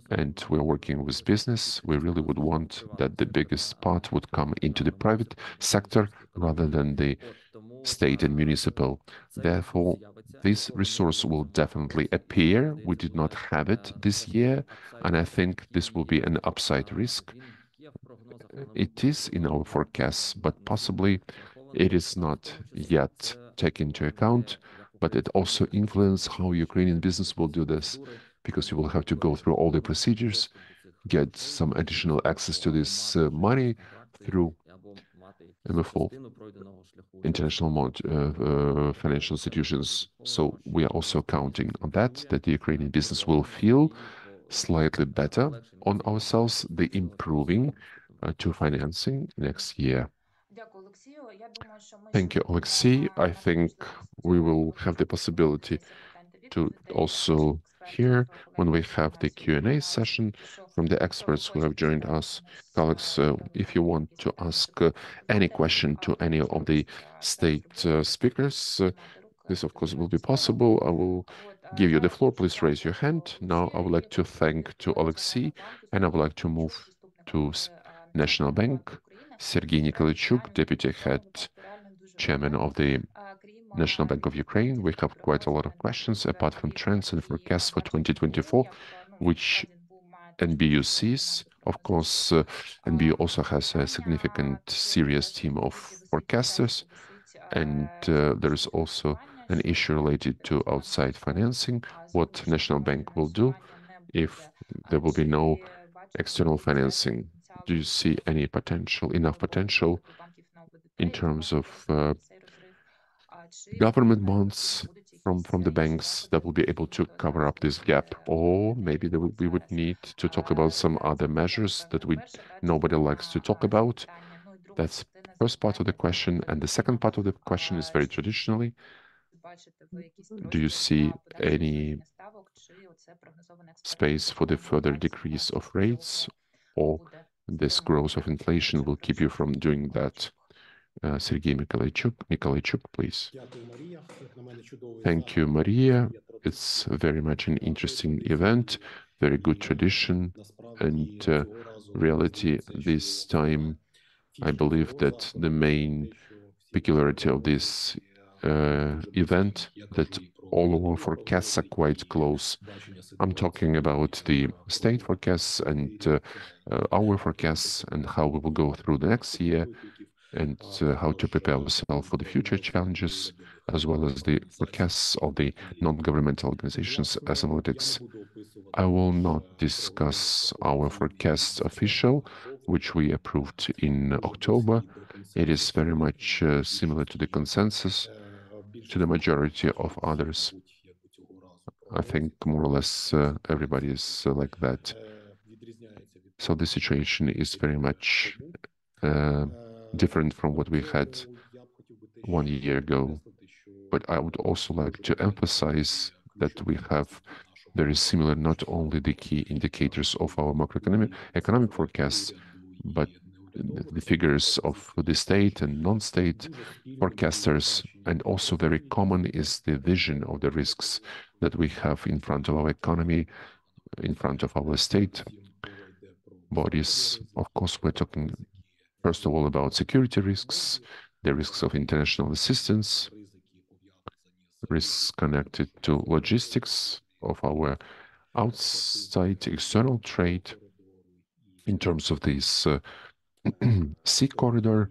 And we're working with business. We really would want that the biggest part would come into the private sector rather than the state and municipal. Therefore, this resource will definitely appear. We did not have it this year, and I think this will be an upside risk. It is in our forecasts, but possibly it is not yet taken into account, but it also influences how Ukrainian business will do this, because you will have to go through all the procedures, get some additional access to this money through MFO, international financial institutions. So we are also counting on that the Ukrainian business will feel slightly better on ourselves, the improving to financing next year. Thank you, Alexei. I think we will have the possibility to also hear when we have the Q&A session from the experts who have joined us. Colleagues, if you want to ask any question to any of the state speakers, this of course will be possible. I will give you the floor. Please raise your hand. Now I would like to thank to Alexei, and I would like to move to National Bank. Sergei Nikolichuk, Deputy Head Chairman of the National Bank of Ukraine. We have quite a lot of questions apart from trends and forecasts for 2024, which NBU sees. Of course, NBU also has a significant, serious team of forecasters, and there is also an issue related to outside financing, what National Bank will do if there will be no external financing. Do you see any enough potential in terms of government bonds from the banks that will be able to cover up this gap? Or maybe we would need to talk about some other measures that nobody likes to talk about. That's the first part of the question. And the second part of the question is very traditionally, do you see any space for the further decrease of rates, or this growth of inflation will keep you from doing that? Sergei Nikolichuk, please. Thank you, Maria. It's very much an interesting event, very good tradition, and reality this time. I believe that the main peculiarity of this event that all of our forecasts are quite close. I'm talking about the state forecasts and our forecasts and how we will go through the next year and how to prepare ourselves for the future challenges, as well as the forecasts of the non-governmental organizations as analytics. I will not discuss our forecast official, which we approved in October. It is very much similar to the consensus, to the majority of others. I think more or less everybody is like that. So the situation is very much different from what we had 1 year ago. But I would also like to emphasize that we have very similar, not only the key indicators of our macroeconomic forecasts, but the figures of the state and non-state forecasters. And also very common is the vision of the risks that we have in front of our economy, in front of our state bodies. Of course, we're talking first of all about security risks, the risks of international assistance, risks connected to logistics of our outside external trade in terms of this sea corridor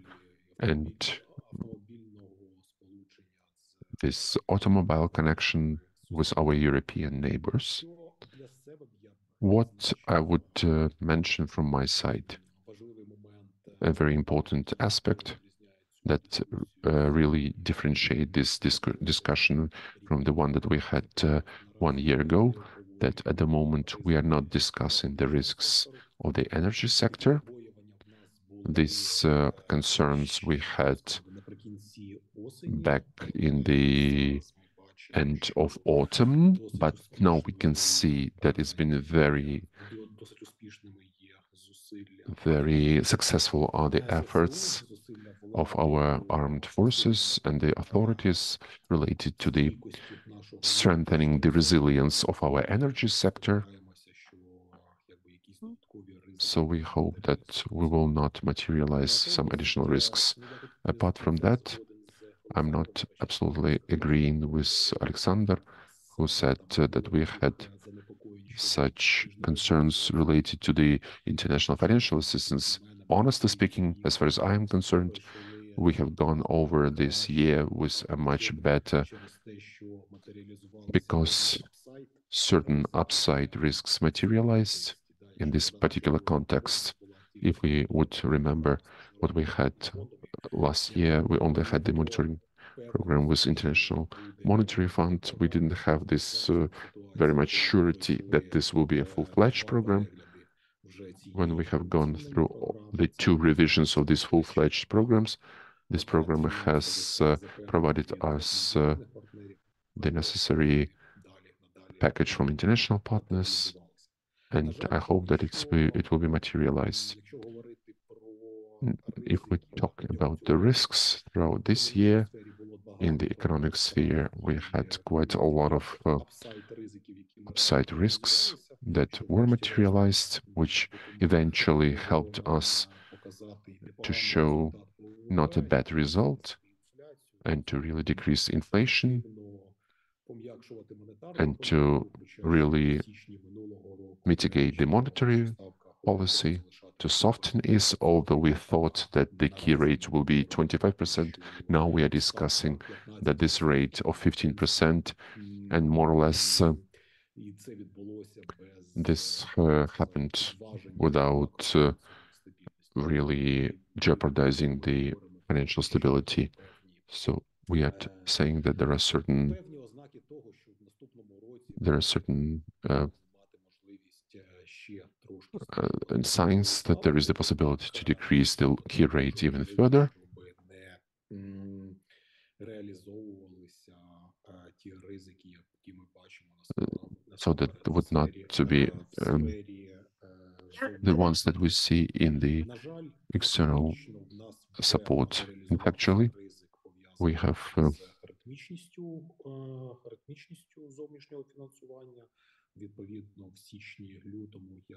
and this automobile connection with our European neighbors. What I would mention from my side, a very important aspect that really differentiate this discussion from the one that we had 1 year ago, that at the moment we are not discussing the risks of the energy sector. These concerns we had back in the end of autumn, but now we can see that it's been very successful are the efforts of our armed forces and the authorities related to the strengthening the resilience of our energy sector. So we hope that we will not materialize some additional risks. Apart from that, I'm not absolutely agreeing with Alexander, who said that we had such concerns related to the international financial assistance. Honestly speaking, as far as I am concerned, we have gone over this year with a much better, because certain upside risks materialized in this particular context. If we would remember what we had last year, we only had the monitoring program with International Monetary Fund. We didn't have this very much surety that this will be a full-fledged program. When we have gone through the 2 revisions of these full-fledged programs, this program has provided us the necessary package from international partners, and I hope that it will be materialized. If we talk about the risks throughout this year, in the economic sphere, we had quite a lot of upside risks that were materialized, which eventually helped us to show not a bad result and to really decrease inflation and to really mitigate the monetary policy, to soften it, although we thought that the key rate will be 25%. Now we are discussing that this rate of 15%, and more or less this happened without really jeopardizing the financial stability. So we are saying that there are certain signs that there is the possibility to decrease the key rate even further, so that would not to be the ones that we see in the external support. And actually, we have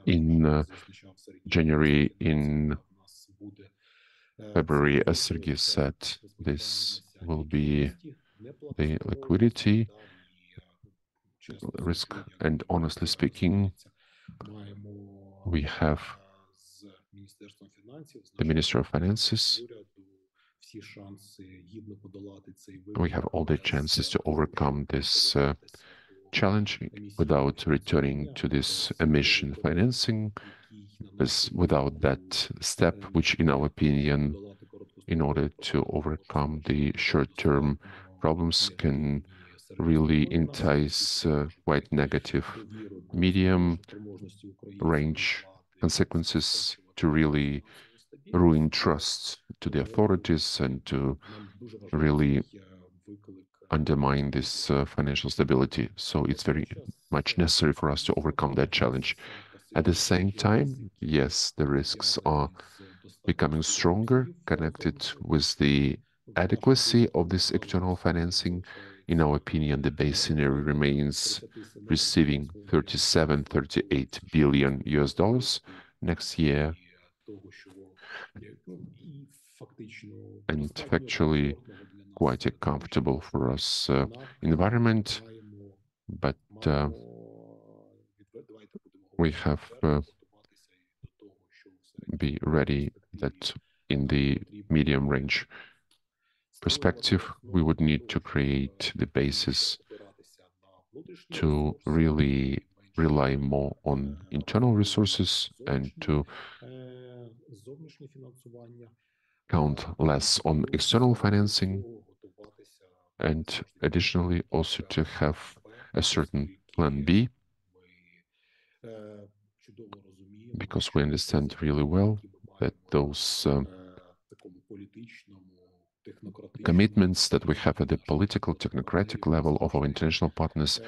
in January, in February, as Sergei said, this will be the liquidity risk. And honestly speaking, we have the Minister of Finances. We have all the chances to overcome this challenge without returning to this emission financing, without that step, which in our opinion, in order to overcome the short-term problems, can really entice quite negative medium range consequences, to really ruin trust to the authorities and to really undermine this financial stability. So it's very much necessary for us to overcome that challenge. At the same time, yes, the risks are becoming stronger, connected with the adequacy of this external financing. In our opinion, the base scenario remains receiving 38 billion US dollars next year. And factually, quite a comfortable for us environment, but we have be ready that in the medium range perspective, we would need to create the basis to really rely more on internal resources and to count less on external financing, and additionally also to have a certain plan B, because we understand really well that those commitments that we have at the political, technocratic level of our international partners,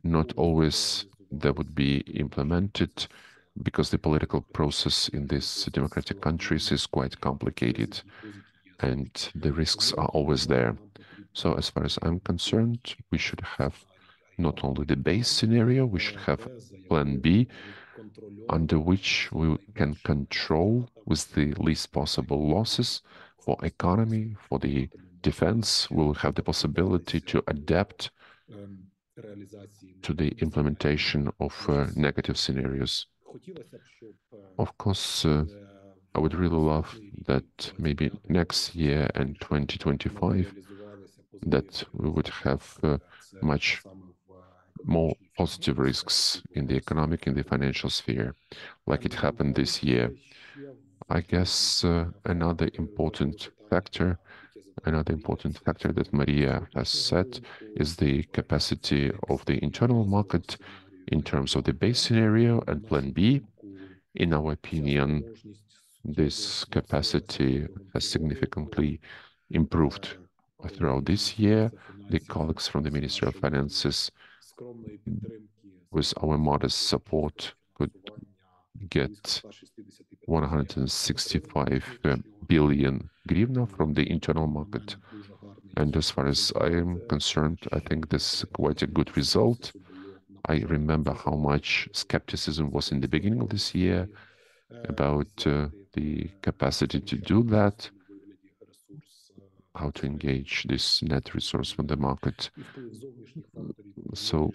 not always that would be implemented, because the political process in these democratic countries is quite complicated and the risks are always there. So as far as I'm concerned, we should have not only the base scenario, we should have plan B, under which we can control with the least possible losses for economy, for the defense. We'll have the possibility to adapt to the implementation of negative scenarios. Of course, I would really love that maybe next year and 2025 that we would have much more positive risks in the economic, in the financial sphere, like it happened this year. I guess another important factor that Maria has said is the capacity of the internal market in terms of the base scenario and plan B. In our opinion, this capacity has significantly improved throughout this year. The colleagues from the Ministry of Finances, with our modest support, could get 165 billion hryvnia from the internal market. And as far as I am concerned, I think this is quite a good result. I remember how much skepticism was in the beginning of this year about the capacity to do that, how to engage this net resource from the market. So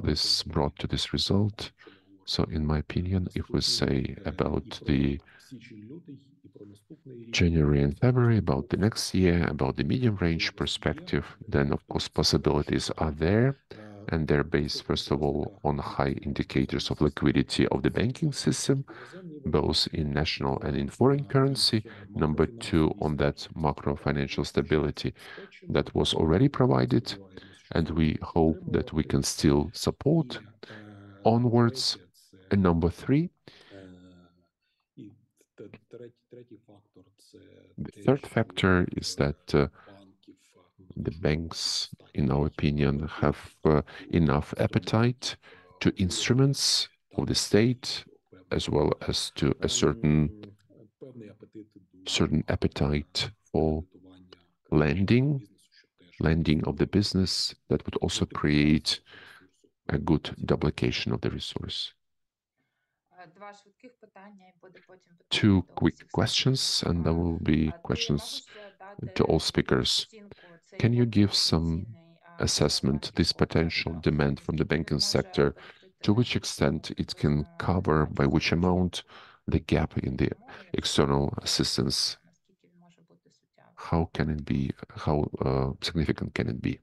this brought to this result. So in my opinion, if we say about the January and February, about the next year, about the medium range perspective, then of course possibilities are there, and they're based first of all on high indicators of liquidity of the banking system, both in national and in foreign currency. Number two, on that macro financial stability that was already provided, and we hope that we can still support onwards. And number three, the third factor is that the banks, in our opinion, have enough appetite to instruments of the state, as well as to a certain appetite for lending of the business that would also create a good duplication of the resource. Two quick questions, and there will be questions to all speakers. Can you give some assessment, this potential demand from the banking sector, to which extent it can cover, by which amount, the gap in the external assistance? How can it be, how significant can it be?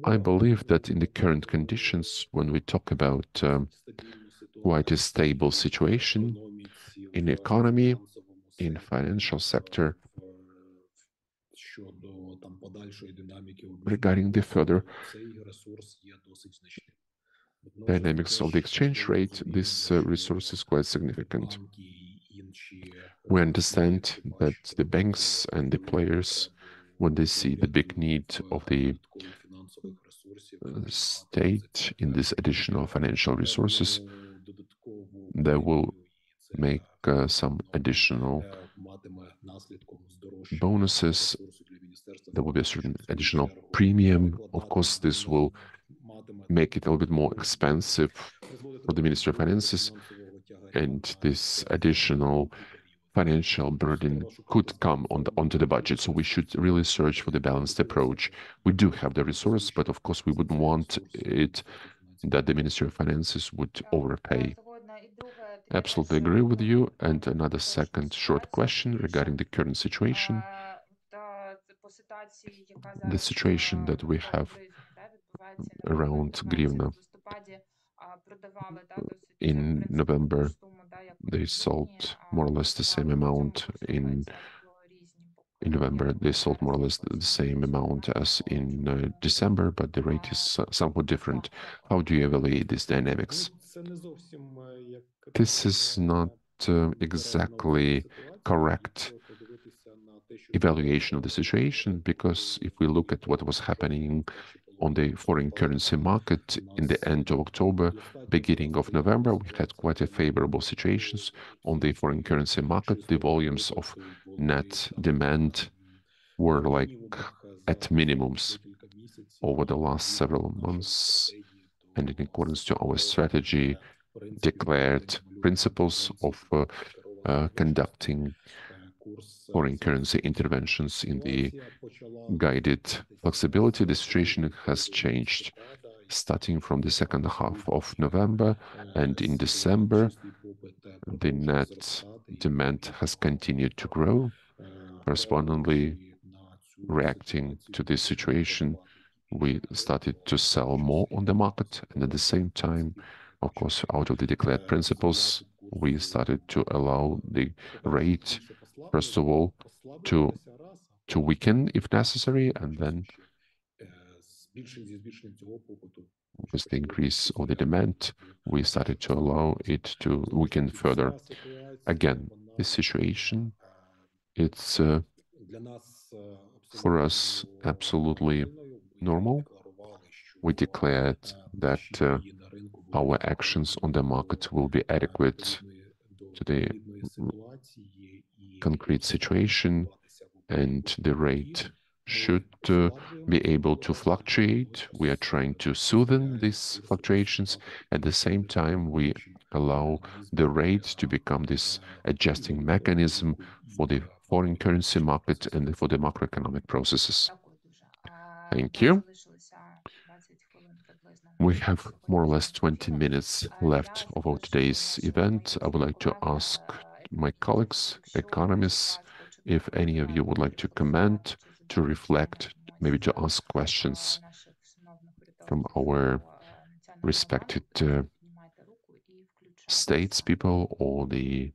I believe that in the current conditions, when we talk about quite a stable situation in the economy, in financial sector, regarding the further dynamics of the exchange rate, this resource is quite significant. We understand that the banks and the players, when they see the big need of the state in this additional financial resources, they will make some additional bonuses. There will be a certain additional premium. Of course, this will make it a little bit more expensive for the Ministry of Finances, and this additional financial burden could come onto the budget. So we should really search for the balanced approach. We do have the resource, but of course we wouldn't want it that the Ministry of Finances would overpay. Absolutely agree with you. And another second short question regarding the current situation. The situation that we have around Grivna. In November, they sold more or less the same amount in November. They sold more or less the same amount as in December, but the rate is somewhat different. How do you evaluate these dynamics? This is not exactly correct evaluation of the situation, because if we look at what was happening on the foreign currency market in the end of October, beginning of November, we had quite a favorable situations on the foreign currency market. The volumes of net demand were like at minimums over the last several months, and in accordance to our strategy, declared principles of conducting foreign currency interventions in the guided flexibility, the situation has changed starting from the second half of November, and in December, the net demand has continued to grow. Correspondingly, reacting to this situation, we started to sell more on the market, and at the same time, of course, out of the declared principles, we started to allow the rate, first of all, to weaken if necessary, and then with the increase of the demand, we started to allow it to weaken further. Again, this situation, it's for us absolutely normal. We declared that our actions on the market will be adequate to the concrete situation, and the rate should be able to fluctuate. We are trying to smoothen these fluctuations. At the same time, we allow the rate to become this adjusting mechanism for the foreign currency market and for the macroeconomic processes. Thank you. We have more or less 20 minutes left of our today's event. I would like to ask my colleagues, economists, if any of you would like to comment, to reflect, maybe to ask questions from our respected statespeople or the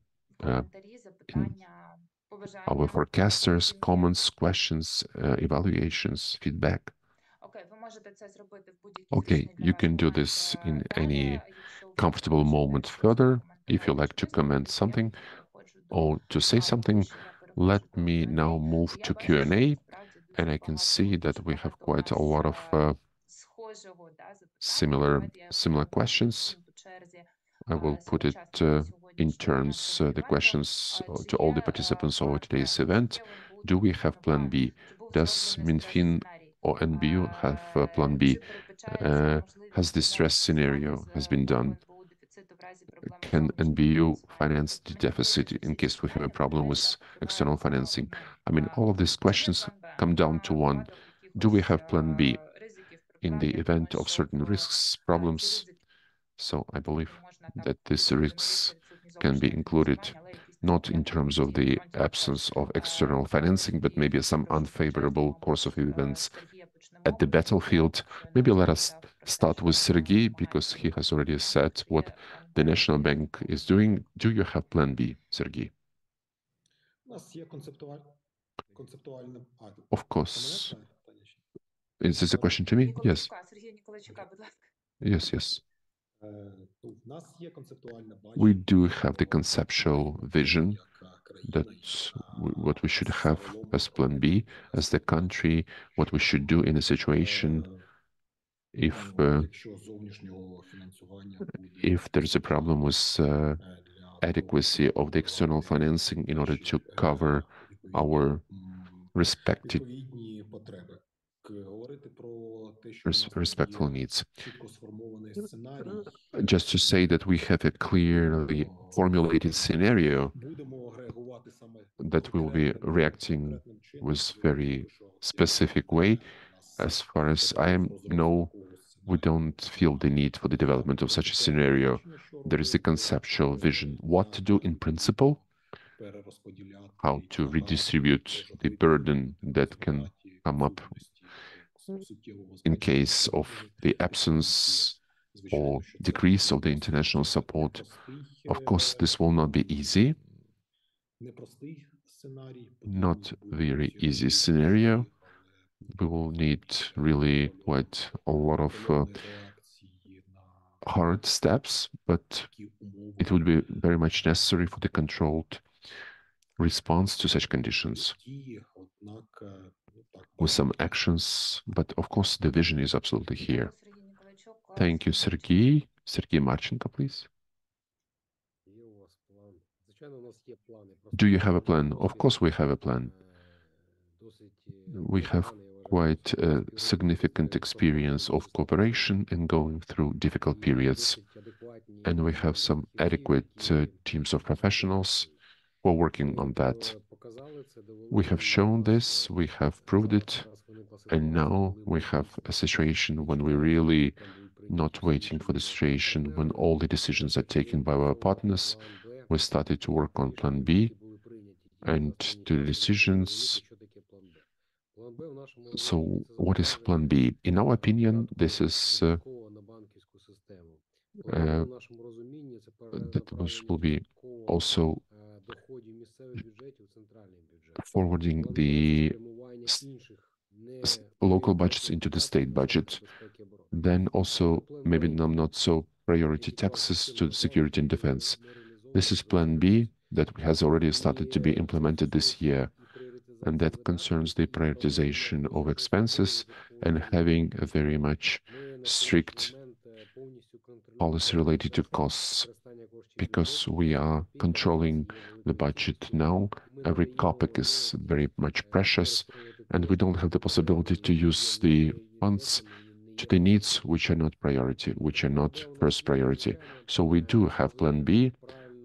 our forecasters, comments, questions, evaluations, feedback. Okay, you can do this in any comfortable moment further. If you like to comment something or to say something, let me now move to Q&A, and I can see that we have quite a lot of similar questions. I will put it in turns, the questions to all the participants of today's event. Do we have Plan B? Does Minfin or NBU have Plan B? Has the stress scenario has been done? Can NBU finance the deficit in case we have a problem with external financing? I mean, all of these questions come down to one. Do we have Plan B in the event of certain risks, problems? So I believe that these risks can be included not in terms of the absence of external financing, but maybe some unfavorable course of events at the battlefield. Maybe let us start with Sergei, because he has already said what the National Bank is doing. Do you have Plan B, Sergei? Of course. Is this a question to me? Yes. Yes, yes. We do have the conceptual vision that what we should have as Plan B, as the country, what we should do in a situation if there's a problem with adequacy of the external financing in order to cover our respectful needs. Just to say that we have a clearly formulated scenario that will be reacting with very specific way. As far as I know, we don't feel the need for the development of such a scenario. There is a conceptual vision, what to do in principle, how to redistribute the burden that can come up in case of the absence or decrease of the international support. Of course, this will not be easy, not very easy scenario. We will need really quite a lot of hard steps, but it would be very much necessary for the controlled response to such conditions with some actions. But of course, the vision is absolutely here. Thank you, Sergey. Sergey Marchenko, please. Do you have a plan? Of course, we have a plan. We have quite a significant experience of cooperation and going through difficult periods. And we have some adequate teams of professionals who are working on that. We have shown this, we have proved it, and now we have a situation when we're really not waiting for the situation when all the decisions are taken by our partners. We started to work on Plan B and the decisions. So what is Plan B? In our opinion, this is that will be also forwarding the local budgets into the state budget. Then also maybe not so priority taxes to security and defense. This is Plan B that has already started to be implemented this year, and that concerns the prioritization of expenses and having a very much strict policy related to costs, because we are controlling the budget now. Every kopeck is very much precious, and we don't have the possibility to use the funds to the needs which are not priority, which are not first priority. So we do have Plan B,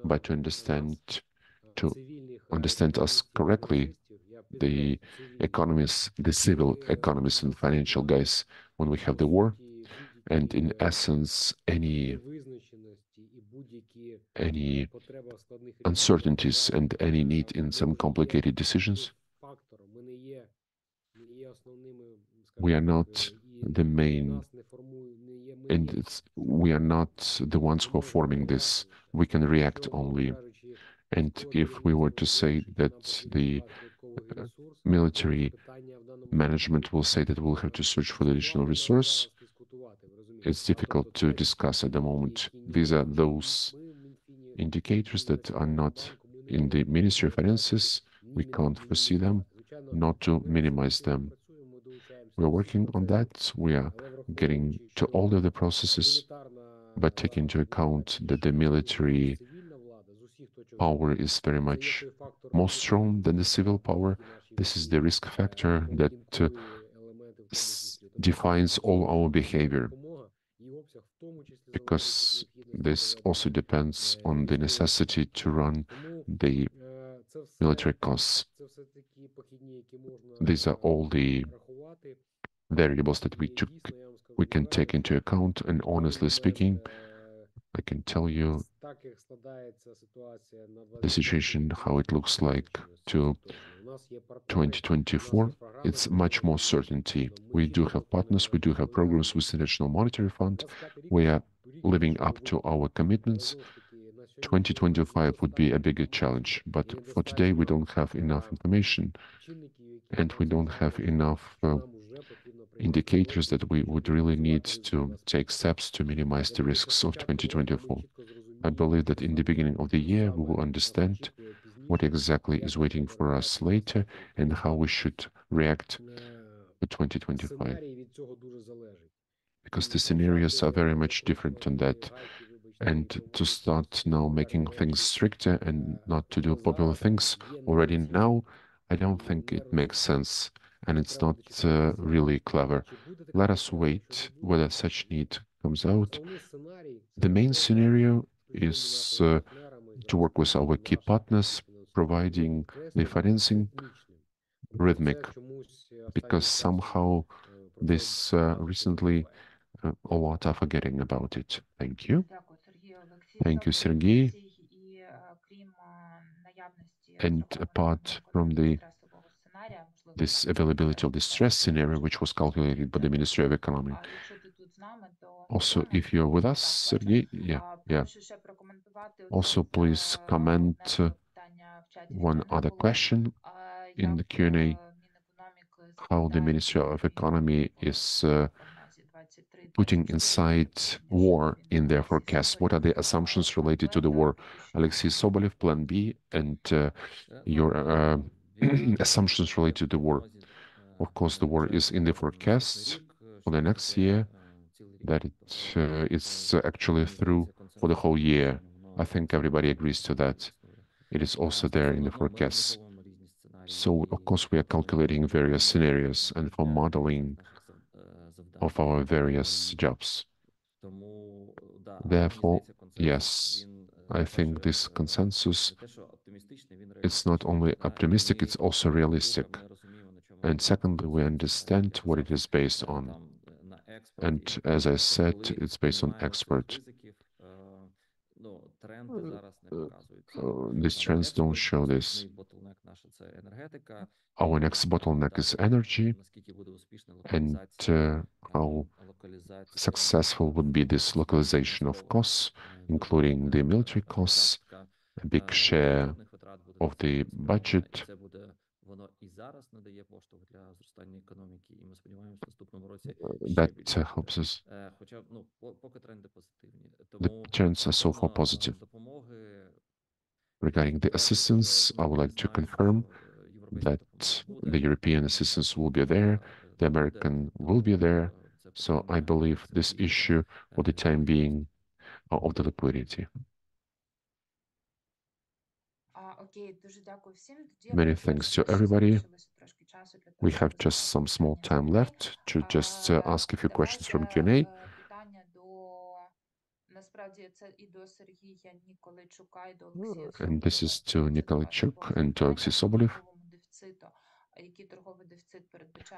but to understand us correctly, the economists, the civil economists and financial guys, when we have the war, and in essence, any uncertainties and any need in some complicated decisions, we are not the main, and we are not the ones who are forming this. We can react only. And if we were to say that the military management will say that we'll have to search for the additional resource, it's difficult to discuss at the moment. These are those indicators that are not in the Ministry of Finances. We can't foresee them, not to minimize them. We're working on that. We are getting to all of the processes, but take into account that the military power is very much more strong than the civil power. This is the risk factor that defines all our behavior, because this also depends on the necessity to run the military costs. These are all the variables that we can take into account, and honestly speaking, I can tell you the situation, how it looks like to 2024. It's much more certainty. We do have partners, we do have programs with the National Monetary Fund. We are living up to our commitments. 2025 would be a bigger challenge, but for today we don't have enough information, and we don't have enough indicators that we would really need to take steps to minimize the risks of 2024. I believe that in the beginning of the year we will understand what exactly is waiting for us later and how we should react to 2025. Because the scenarios are very much different on that. And to start now making things stricter and not to do popular things already now, I don't think it makes sense, and it's not really clever. Let us wait whether such need comes out. The main scenario is to work with our key partners, providing the financing rhythmic, because somehow this recently a lot are forgetting about it. Thank you. Thank you, Sergey. And apart from this availability of the stress scenario, which was calculated by the Ministry of Economy. Also, if you're with us, Sergey, yeah. Also, please comment one other question in the Q&A, how the Ministry of Economy is putting inside war in their forecast. What are the assumptions related to the war? Alexei Sobolev, Plan B, and your assumptions related to the war. Of course, the war is in the forecast for the next year, that it's actually through for the whole year. I think everybody agrees to that. It is also there in the forecast. So, of course, we are calculating various scenarios and for modeling of our various jobs. Therefore, yes, I think this consensus, it's not only optimistic, it's also realistic. And secondly, we understand what it is based on. And as I said, it's based on expert. These trends don't show this. Our next bottleneck is energy, and how successful would be this localization of costs, including the military costs, a big share of the budget. That helps us. The trends are so far positive. Regarding the assistance, I would like to confirm that the European assistance will be there, the American will be there. So I believe this issue for the time being of the liquidity. Many thanks to everybody. We have just some small time left to just ask a few questions from Q&A. And this is to Nikolaichuk and to Alexei Sobolev.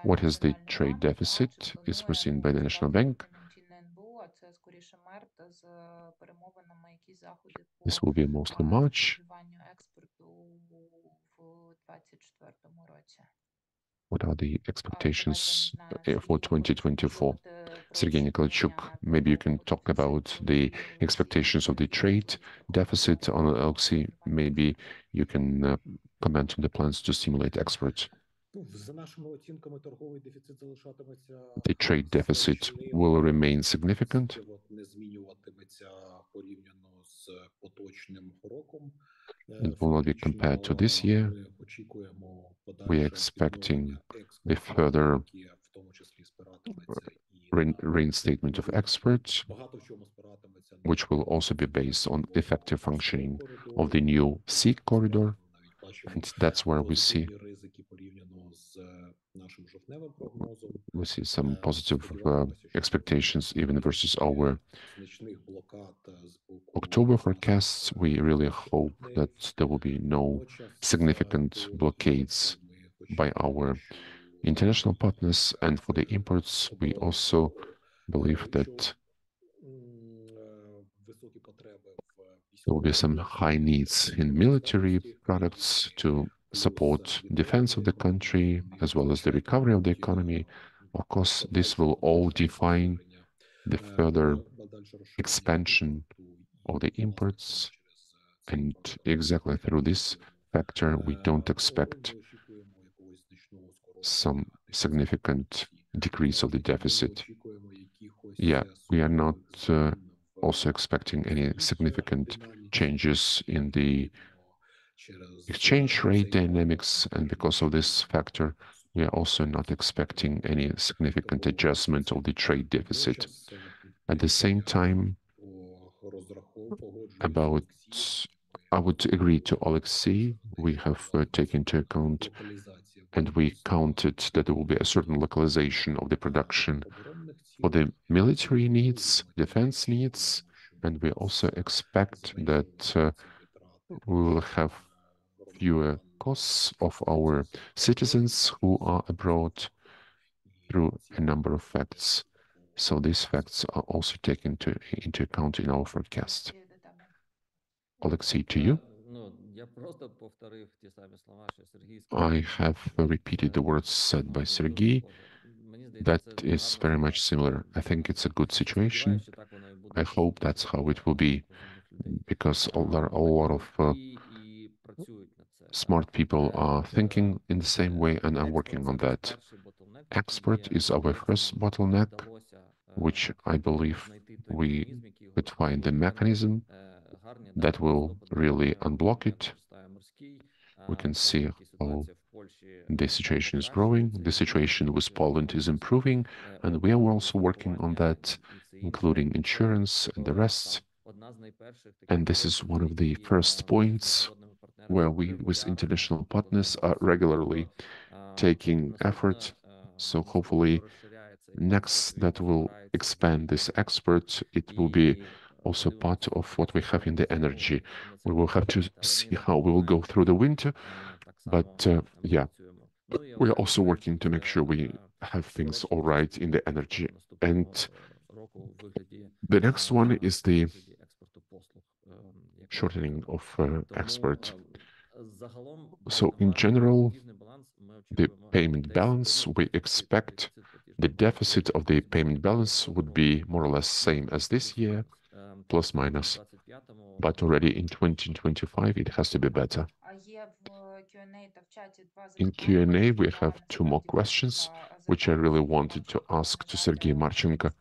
What is the trade deficit is foreseen by the National Bank? This will be mostly March. What are the expectations for 2024? Sergey Nikolaichuk, maybe you can talk about the expectations of the trade deficit. On Alexei, maybe you can comment on the plans to stimulate exports. The trade deficit will remain significant. It will not be compared to this year. We are expecting the further reinstatement of exports, which will also be based on effective functioning of the new sea corridor. And that's where we see some positive expectations even versus our October forecasts. We really hope that there will be no significant blockades by our international partners, and for the imports, we also believe that there will be some high needs in military products to support defense of the country, as well as the recovery of the economy. Of course, this will all define the further expansion of the imports, and exactly through this factor, we don't expect some significant decrease of the deficit. Yeah, we are not also expecting any significant changes in the exchange rate dynamics, and because of this factor, we are also not expecting any significant adjustment of the trade deficit. At the same time, I would agree to Alexei, we have taken into account and we counted that there will be a certain localization of the production for the military needs, defense needs, and we also expect that we will have fewer costs of our citizens who are abroad through a number of facts. So these facts are also taken into account in our forecast. Alexei, to you. I have repeated the words said by Sergei. That is very much similar. I think it's a good situation. I hope that's how it will be, because there are a lot of smart people are thinking in the same way and are working on that. Export is our first bottleneck, which I believe we could find the mechanism that will really unblock it. We can see how the situation is growing. The situation with Poland is improving, and we are also working on that, including insurance and the rest. And this is one of the first points where we, with international partners, are regularly taking effort. So hopefully next that will expand this export, it will be also part of what we have in the energy. We will have to see how we will go through the winter, but yeah, we are also working to make sure we have things all right in the energy. And the next one is the shortening of export. So in general, the payment balance, we expect the deficit of the payment balance would be more or less same as this year, plus minus. But already in 2025, it has to be better. In Q&A, we have two more questions, which I really wanted to ask to Sergei Marchenko,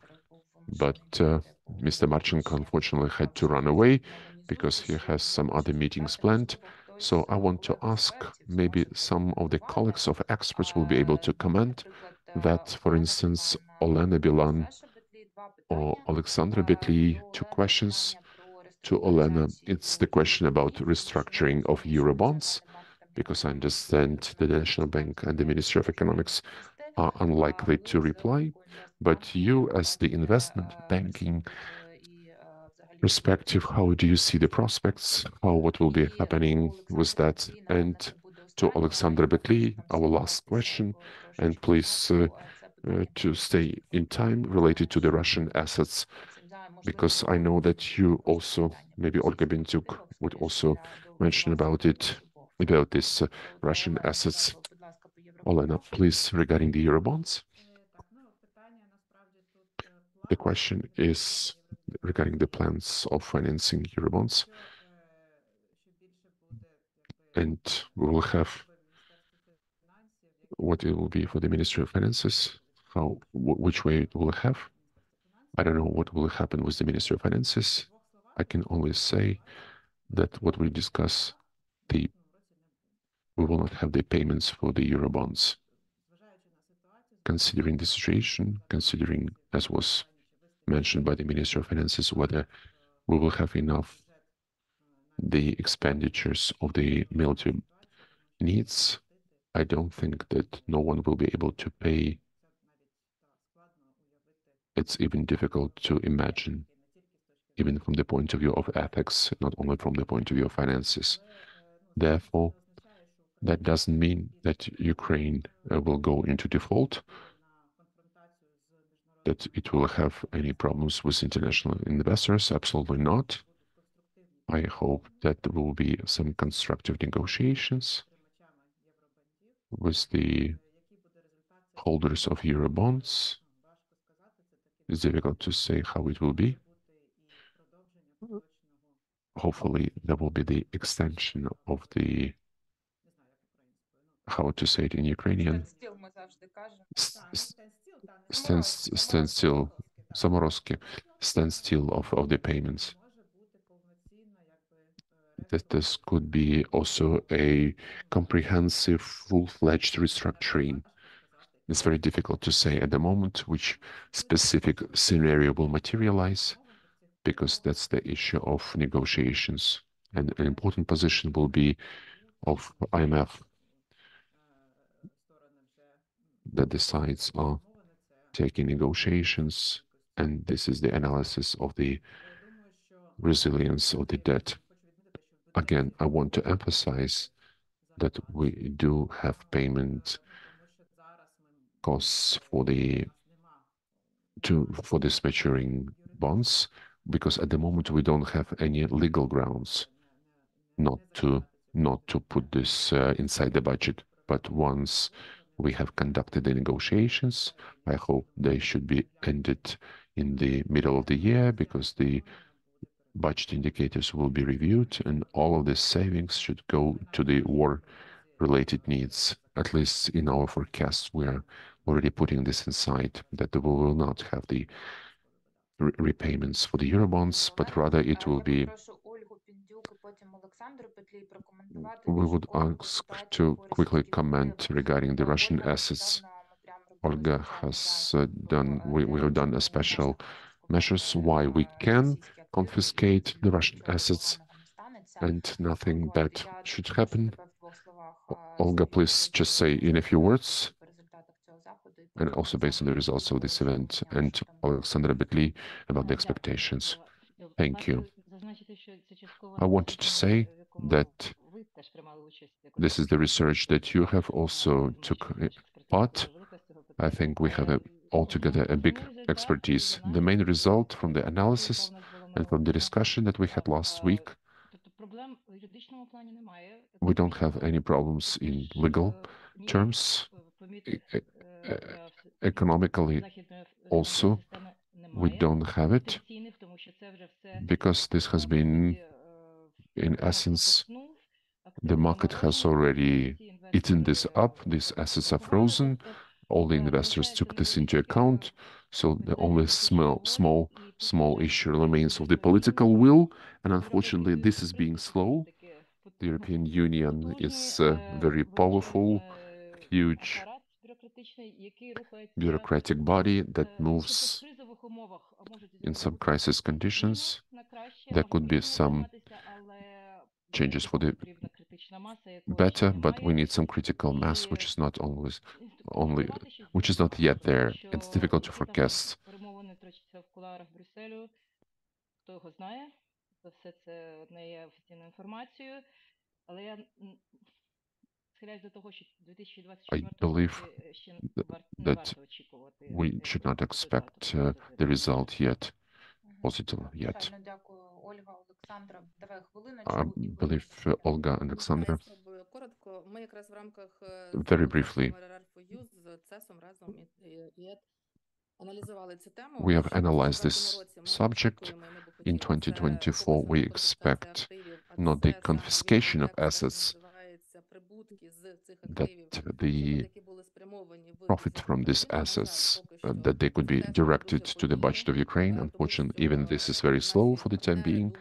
but Mr. Marchenko unfortunately had to run away because he has some other meetings planned. So I want to ask, maybe some of the colleagues of experts will be able to comment that, for instance, Olena Bilan or Alexandra Betli, two questions to Olena. It's the question about restructuring of Eurobonds, because I understand the National Bank and the Ministry of Economics are unlikely to reply. But you, as the investment banking perspective, how do you see the prospects? What will be happening with that? And to Alexandra Betli, our last question, and please to stay in time related to the Russian assets, because I know that you also, maybe Olga Bentyuk would also mention about it, about this Russian assets. Olena, please, regarding the Eurobonds. The question is regarding the plans of financing Eurobonds, and we will have what it will be for the Ministry of Finances, which way it will have. I don't know what will happen with the Ministry of Finances. I can only say that what we discuss, we will not have the payments for the Eurobonds. Considering the situation, considering, as was mentioned by the Minister of Finances, whether we will have enough the expenditures of the military needs, I don't think that no one will be able to pay. It's even difficult to imagine, even from the point of view of ethics, not only from the point of view of finances. Therefore, that doesn't mean that Ukraine will go into default, that it will have any problems with international investors. Absolutely not. I hope that there will be some constructive negotiations with the holders of Eurobonds. It's difficult to say how it will be. Hopefully, there will be the extension of the, how to say it in Ukrainian, standstill, zamorозки, standstill of the payments. That this could be also a comprehensive, full-fledged restructuring. It's very difficult to say at the moment which specific scenario will materialize, because that's the issue of negotiations. And an important position will be of IMF, that the sides are taking negotiations, and this is the analysis of the resilience of the debt. Again, I want to emphasize that we do have payment costs for this maturing bonds, because at the moment we don't have any legal grounds not to put this inside the budget. But once we have conducted the negotiations, I hope they should be ended in the middle of the year, because the budget indicators will be reviewed and all of the savings should go to the war-related needs. At least in our forecast, we are already putting this inside, that we will not have the repayments for the Eurobonds, but rather it will be. We would ask to quickly comment regarding the Russian assets. Olga has we have done a special measures why we can confiscate the Russian assets and nothing bad should happen. Olga, please just say in a few words, and also based on the results of this event, and Alexandra Betli about the expectations. Thank you. I wanted to say that this is the research that you have also took part. I think we have altogether a big expertise. The main result from the analysis and from the discussion that we had last week, we don't have any problems in legal terms. Economically also, we don't have it, because this has been, in essence, the market has already eaten this up. These assets are frozen. All the investors took this into account. So the only small issue remains of the political will. And unfortunately, this is being slow. The European Union is very powerful, huge bureaucratic body that moves in some crisis conditions. There could be some changes for the better, but we need some critical mass, which is not which is not yet there. It's difficult to forecast. I believe that we should not expect the result yet, positive yet. I believe Olga and Alexandra. Very briefly, we have analyzed this subject. In 2024, we expect not the confiscation of assets, that the profit from these assets, that they could be directed to the budget of Ukraine. Unfortunately, even this is very slow for the time being,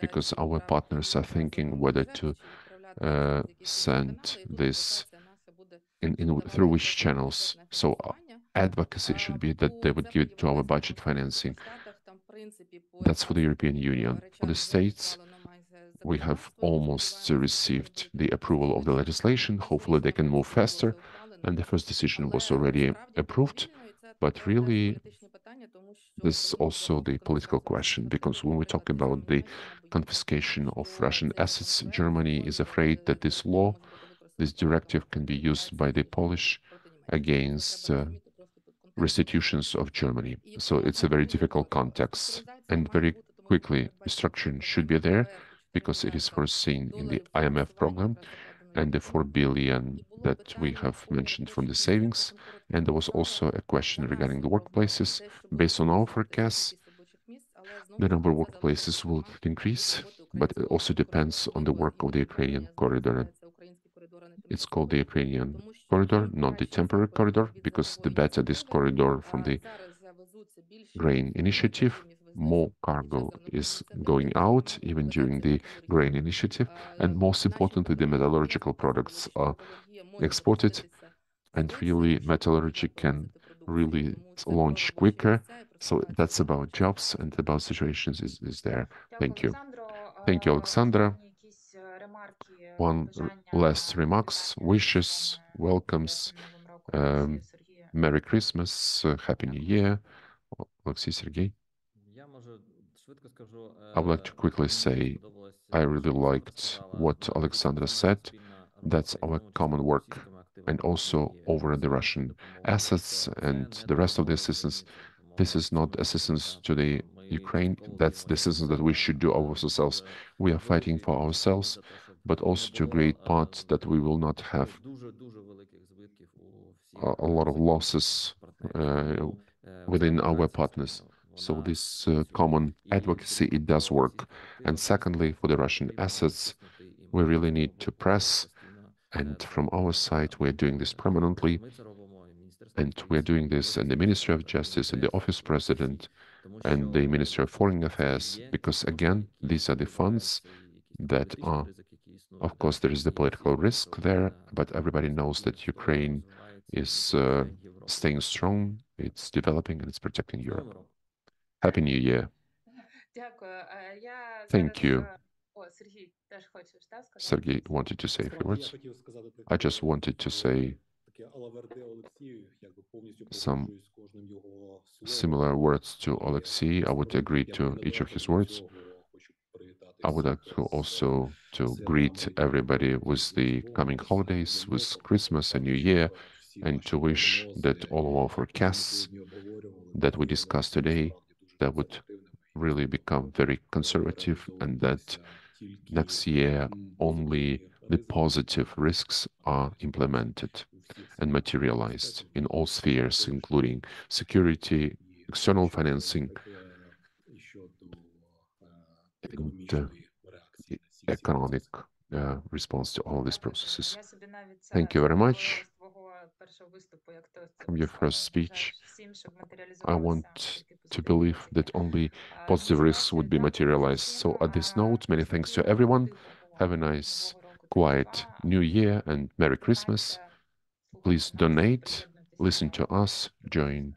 because our partners are thinking whether to send this through which channels. So advocacy should be that they would give it to our budget financing. That's for the European Union. For the states, we have almost received the approval of the legislation. Hopefully they can move faster. And the first decision was already approved. But really, this is also the political question, because when we talk about the confiscation of Russian assets, Germany is afraid that this law, this directive, can be used by the Polish against restitutions of Germany. So it's a very difficult context. And very quickly, restructuring should be there, because it is foreseen in the IMF program and the 4 billion that we have mentioned from the savings. And there was also a question regarding the workplaces. Based on our forecasts, the number of workplaces will increase, but it also depends on the work of the Ukrainian corridor. It's called the Ukrainian corridor, not the temporary corridor, because the better this corridor from the grain initiative, more cargo is going out, even during the grain initiative. And most importantly, the metallurgical products are exported, and really metallurgy can really launch quicker. So that's about jobs and about situations is there. Thank you. Thank you, Alexandra. One last remarks, wishes, welcomes, Merry Christmas, Happy New Year. Alexei, Sergey. I would like to quickly say I really liked what Alexandra said. That's our common work. And also over the Russian assets and the rest of the assistance. This is not assistance to the Ukraine. That's the assistance that we should do ourselves. We are fighting for ourselves, but also to a great part that we will not have a lot of losses within our partners. So this common advocacy, it does work. And secondly, for the Russian assets, we really need to press. And from our side, we're doing this permanently. And we're doing this in the Ministry of Justice, and the Office President, and the Ministry of Foreign Affairs, because again, these are the funds that are, of course, there is the political risk there, but everybody knows that Ukraine is staying strong, it's developing, and it's protecting Europe. Happy New Year. Дякую. Я Thank зараз... you. О, Сергій, теж хочеш, так, сказати? Sergey wanted to say a few words. I just wanted to say some similar words to Alexei. I would agree to each of his words. I would like to also to greet everybody with the coming holidays, with Christmas and New Year, and to wish that all of our forecasts that we discussed today, that would really become very conservative, and that next year only the positive risks are implemented and materialized in all spheres, including security, external financing, and economic response to all these processes. Thank you very much. From your first speech, I want to believe that only positive risks would be materialized. So at this note, many thanks to everyone. Have a nice, quiet New Year and Merry Christmas. Please donate, listen to us, join,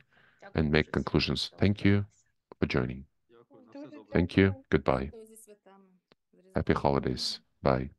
and make conclusions. Thank you for joining. Thank you. Goodbye. Happy holidays. Bye.